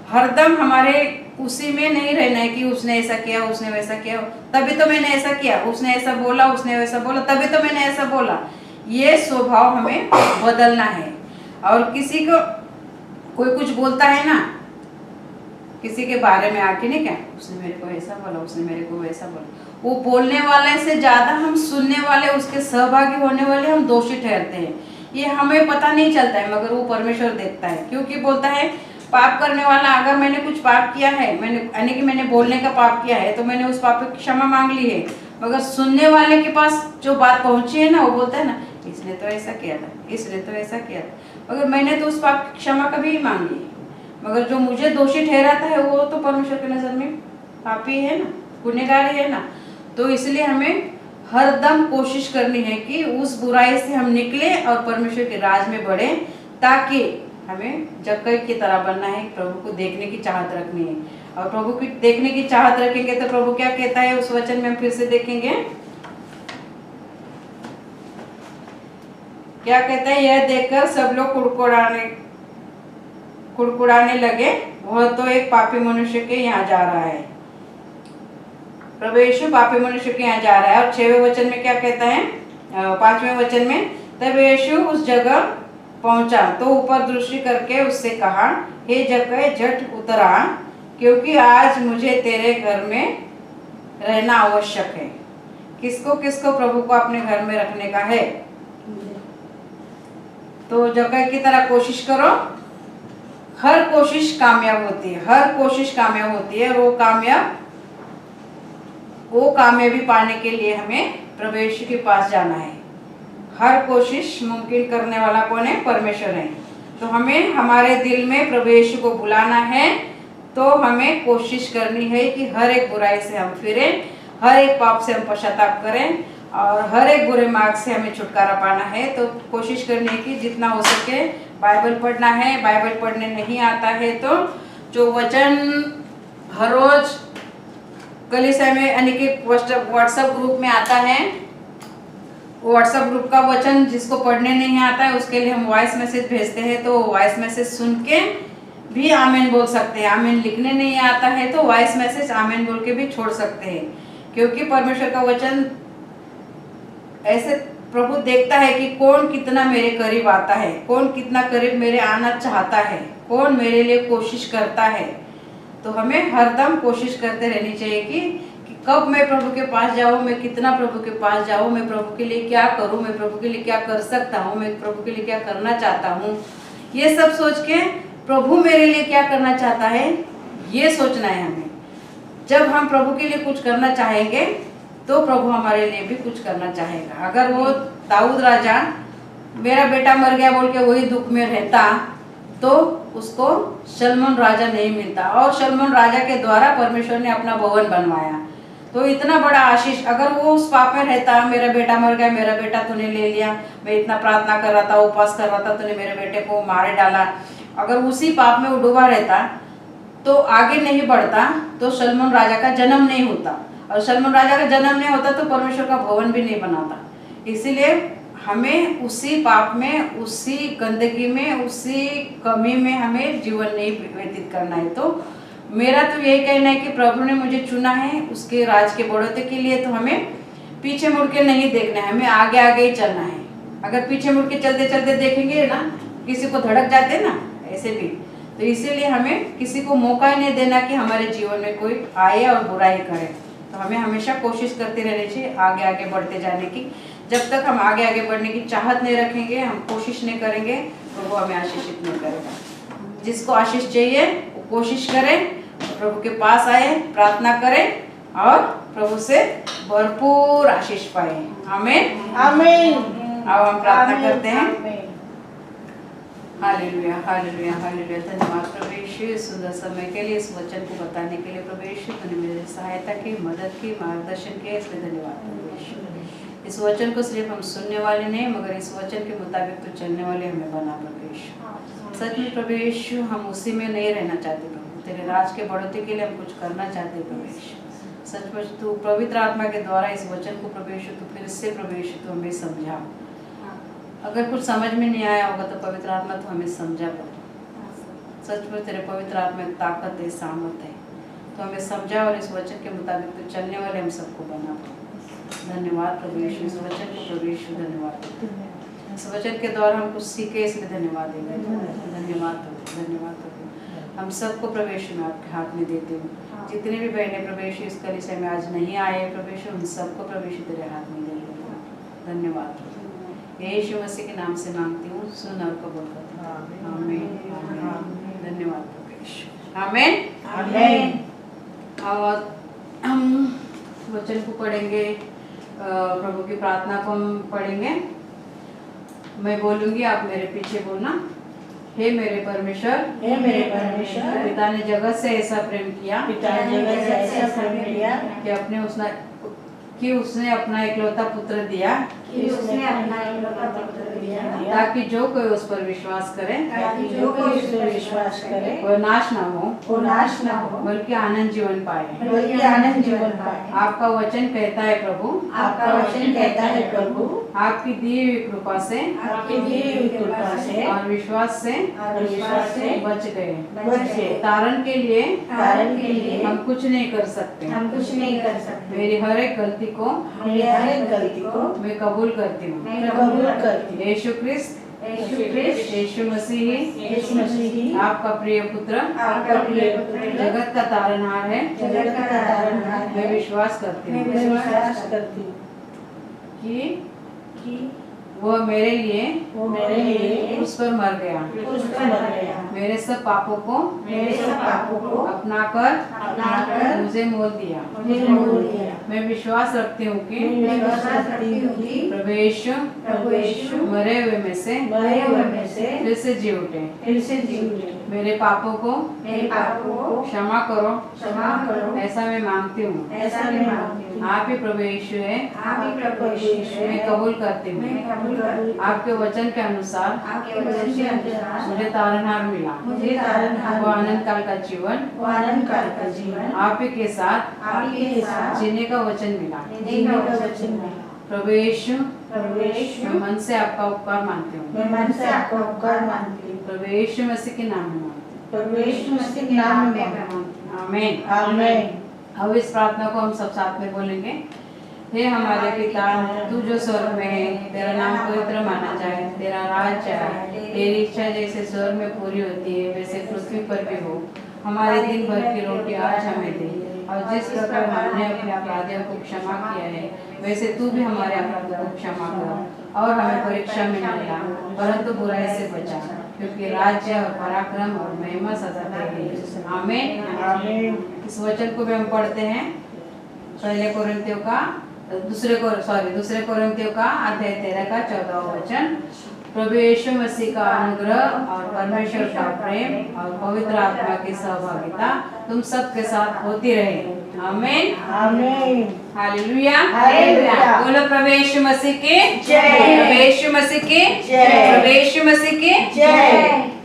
हरदम हमारे उसी में नहीं रहना है कि उसने ऐसा किया, उसने वैसा किया, तभी तो मैंने ऐसा किया, उसने ऐसा बोला, उसने वैसा बोला, तभी तो मैंने ऐसा बोला। ये स्वभाव हमें बदलना है। और किसी को कोई कुछ बोलता है ना, किसी के बारे में आके, नहीं क्या उसने मेरे को ऐसा बोला, उसने मेरे को वैसा बोला, वो बोलने वाले से ज्यादा हम सुनने वाले, उसके सहभागी होने वाले हम दोषी ठहरते हैं। ये हमें पता नहीं चलता है, मगर वो परमेश्वर देखता है। क्योंकि बोलता है पाप करने वाला, अगर मैंने कुछ पाप किया है, यानी कि मैंने बोलने का पाप किया है, तो मैंने उस पाप की क्षमा मांग ली है। मगर सुनने वाले के पास जो बात पहुंची है ना, वो बोलता है ना इसने तो ऐसा किया था, इसने तो ऐसा किया था, मगर मैंने तो उस पाप की क्षमा कभी नहीं मांगी है। मगर जो मुझे दोषी ठहराता है वो तो परमेश्वर की नजर में पापी है ना, गुनहगार है ना। तो इसलिए हमें हर दम कोशिश करनी है कि उस बुराई से हम निकले और परमेश्वर के राज में बढ़े, ताकि हमें जक्कई की तरह बनना है। प्रभु को देखने की चाहत रखनी है, और प्रभु की देखने की चाहत रखेंगे तो प्रभु क्या कहता है उस वचन में हम फिर से देखेंगे। क्या कहता है, यह देखकर सब लोग कुड़कुड़ाने लगे, वह तो एक पापी मनुष्य के यहाँ जा रहा है। प्रभु यीशु पापी मनुष्य के यहाँ जा रहा है। और 6वें वचन में क्या कहता है, 5वें वचन में, तब यीशु उस जगह पहुंचा तो ऊपर दृष्टि करके उससे कहा, हे जक्कई झट उतर आ, क्योंकि आज मुझे तेरे घर में रहना आवश्यक है। किसको किसको प्रभु को अपने घर में रखने का है। तो जक्कई की तरह कोशिश करो। हर कोशिश कामयाब होती है, हर कोशिश कामयाब होती है। वो कामयाबी पाने के लिए हमें प्रभु यीशु के पास जाना है। हर कोशिश मुमकिन करने वाला कौन है, परमेश्वर है। तो हमें हमारे दिल में प्रभु यीशु को बुलाना है। तो हमें कोशिश करनी है कि हर एक बुराई से हम फिरें, हर एक पाप से हम पश्चाताप करें और हर एक बुरे मार्ग से हमें छुटकारा पाना है। तो कोशिश करनी है कि जितना हो सके बाइबल पढ़ना है। बाइबल पढ़ने नहीं आता है तो जो वचन हर रोज कलीसिया में यानी कि व्हाट्सएप ग्रुप में आता है, वो व्हाट्सएप ग्रुप का वचन जिसको पढ़ने नहीं आता है उसके लिए हम वॉइस मैसेज भेजते हैं। तो वॉइस मैसेज सुन के भी आमीन बोल सकते हैं। आमीन लिखने नहीं आता है तो वॉइस मैसेज आमीन बोल के भी छोड़ सकते हैं। क्योंकि परमेश्वर का वचन ऐसे प्रभु देखता है कि कौन कितना मेरे करीब आता है, कौन कितना करीब मेरे आना चाहता है, कौन मेरे लिए कोशिश करता है। तो हमें हरदम कोशिश करते रहनी चाहिए कि कब मैं प्रभु के पास जाऊँ, मैं कितना प्रभु के पास जाऊँ, मैं प्रभु के लिए क्या करूँ, मैं प्रभु के लिए क्या कर सकता हूँ, मैं प्रभु के लिए क्या करना चाहता हूँ। ये सब सोच के प्रभु मेरे लिए क्या करना चाहता है ये सोचना है हमें। जब हम प्रभु के लिए कुछ करना चाहेंगे तो प्रभु हमारे लिए भी कुछ करना चाहेगा। अगर वो दाऊद राजा मेरा बेटा मर गया बोल के वही दुख में रहता तो उसको सलमोन राजा नहीं मिलता, और सलमोन राजा के द्वारा परमेश्वर ने अपना भवन बनवाया। तो इतना बड़ा आशीष, अगर वो उस पाप में रहता, मेरा बेटा मर गया, मेरा बेटा तूने ले लिया, मैं इतना प्रार्थना कर रहा था, उपवास कर रहा था, तूने मेरे बेटे को मारे डाला, अगर उसी पाप में वो डूबा रहता तो आगे नहीं बढ़ता, तो सलमोन राजा का जन्म नहीं होता, और सलमोन राजा का जन्म नहीं होता तो परमेश्वर का भवन भी नहीं बनाता। इसीलिए हमें उसी पाप में, उसी गंदगी में, उसी कमी में हमें जीवन नहीं व्यतीत करना है। तो मेरा तो यही कहना है कि प्रभु ने मुझे चुना है उसके राज के बढ़ोतरी के लिए, तो हमें पीछे मुड़ के नहीं देखना है, हमें आगे आगे ही चलना है। अगर पीछे मुड़ के चलते चलते देखेंगे ना, किसी को धड़क जाते ना ऐसे भी, तो इसीलिए हमें किसी को मौका ही नहीं देना कि हमारे जीवन में कोई आए और बुराई करे। तो हमें हमेशा कोशिश करते रहनी चाहिए आगे आगे बढ़ते जाने की। जब तक हम आगे आगे बढ़ने की चाहत नहीं रखेंगे, हम कोशिश नहीं करेंगे, तो वो हमें आशीषित नहीं करेगा। जिसको आशीष चाहिए वो कोशिश करें, प्रभु के पास आए, प्रार्थना करें और प्रभु से भरपूर आशीष पाए। आमीन आमीन। अब हम प्रार्थना करते हैं। हालेलुया हालेलुया हालेलुया। धन्यवाद प्रभु यीशु, सुंदर समय के लिए, इस वचन को बताने के लिए प्रभु यीशु, तूने मेरी सहायता की, मदद की, मार्गदर्शन किया, इसलिए धन्यवाद प्रभु यीशु। इस वचन को सिर्फ हम सुनने वाले नहीं, मगर इस वचन के मुताबिक तो चलने वाले हमें बना प्रभु यीशु। सच में प्रभु यीशु, हम उसी में नहीं रहना चाहते प्रभु, तेरे राज के बढ़ोतरी के लिए हम कुछ करना चाहते प्रभु यीशु। सचमुच तू पवित्र आत्मा के द्वारा इस वचन को प्रभु यीशु तू फिर से प्रभु यीशु तू हमें समझा। अगर कुछ समझ में नहीं आया होगा तो पवित्र आत्मा तो हमें समझा प्रभु। सचमुच तेरे पवित्र आत्मा में ताकत है, सामर्थ है, तो हमें समझा और इस वचन के मुताबिक तो चलने वाले हम सबको बना प्रभु। धन्यवाद प्रभु यीशु, इस वचन को प्रभु यीशु धन्यवाद। इस वचन के द्वारा हम कुछ सीखे, इसलिए धन्यवाद देंगे। धन्यवाद प्रभु, धन्यवाद प्रभु। हम सबको प्रभु यीशु में आपके हाथ में देते हूँ। जितने भी बहने प्रभु यीशु इस कलीसिया में आज नहीं आए प्रभु यीशु, उन सबको प्रभु यीशु तेरे हाथ में दे देते हैं। धन्यवाद प्रभु, यीशु मसीह के नाम से मांगती हूँ, सुन और कबूल करती हूँ। आमीन आमीन। धन्यवाद प्रभु यीशु। आमीन आमीन। और हम वचन को पढ़ेंगे, प्रभु की प्रार्थना को हम पढ़ेंगे। मैं बोलूंगी, आप मेरे पीछे बोलना। हे मेरे परमेश्वर, हे मेरे परमेश्वर, पिता ने जगत से ऐसा प्रेम किया, पिता ने जगत से ऐसा प्रेम किया कि उसने अपना इकलौता पुत्र दिया, कि उसने अपना इकलौता पुत्र दिया, ताकि जो कोई उस पर विश्वास करे, ताकि जो कोई उस पर विश्वास करे, वो नाश ना हो, वो नाश न हो, बल्कि आनंद जीवन पाए। बल्कि आनंद जीवन पाए। आपका वचन कहता है प्रभु, आपका वचन कहता है प्रभु, आपकी दी हुई कृपा से, आपकी दी हुई कृपा से और विश्वास से बच गए। बच गए। तारण के लिए हम कुछ नहीं कर सकते। हम कुछ नहीं कर सकते। मेरी हर एक गलती को मेरी हर एक गलती को मैं कबूल करती हूँ। मैं कबूल करती हूँ। यीशु ख्रिस्त, यीशु मसीह आपका प्रिय पुत्र, आपका प्रिय पुत्र, जगत का तारनहार है। जगत का तारनहार है। मैं विश्वास करती हूँ मैं विश्वास करती हूँ कि वो मेरे लिए उस पर मर गया, उस पर मर गया, मेरे सब पापों को अपनाकर मुझे मोल दिया। मैं विश्वास रखती हूँ कि प्रभु यीशु मरे हुए में से फिर से जी उठे। मेरे पापों को क्षमा करो, ऐसा मैं मांगती हूँ। आप ही प्रभु यीशु है, मैं कबूल करती हूँ। आपके वचन के अनुसार मुझे तारनहार मिला। वो आनंद काल का जीवन आप ही के साथ जीने का वचन मिला। प्रभु यीशु, मैं मन से आपका उपकार मानती हूँ। प्रभु यीशु मसीह के नाम में मांगती हूँ। आमीन आमीन। अब इस प्रार्थना को हम सब साथ में बोलेंगे। हे हमारे पिता, तू जो स्वर्ग में है, तेरा नाम पवित्र माना जाए, तेरा राज आए, तेरी इच्छा जैसे स्वर्ग में पूरी होती है वैसे पृथ्वी पर भी हो। हमारे दिन भर की रोटी आज हमें दे, और जिस प्रकार हमने अपने अपराधियों को क्षमा किया है वैसे तू भी हमारे अपराधों को क्षमा कर, और हमें परीक्षा में न ला परंतु बुराई से बचा, क्योंकि राज्य और पराक्रम और महिमा सदा तेरी है। आमीन आमीन। इस वचन को भी हम पढ़ते हैं। दूसरे कोरिन्थियों का अध्याय 13 का 14वां वचन। प्रभु यीशु मसीह का अनुग्रह और परमेश्वर का प्रेम और पवित्र आत्मा की सहभागिता तुम सबके साथ होती रहे। आमीन आमीन। हालेलुया। हालेलुया। बोलो प्रभु यीशु मसीह की जय। प्रभु यीशु मसीह की जय। प्रभु यीशु मसीह की जय।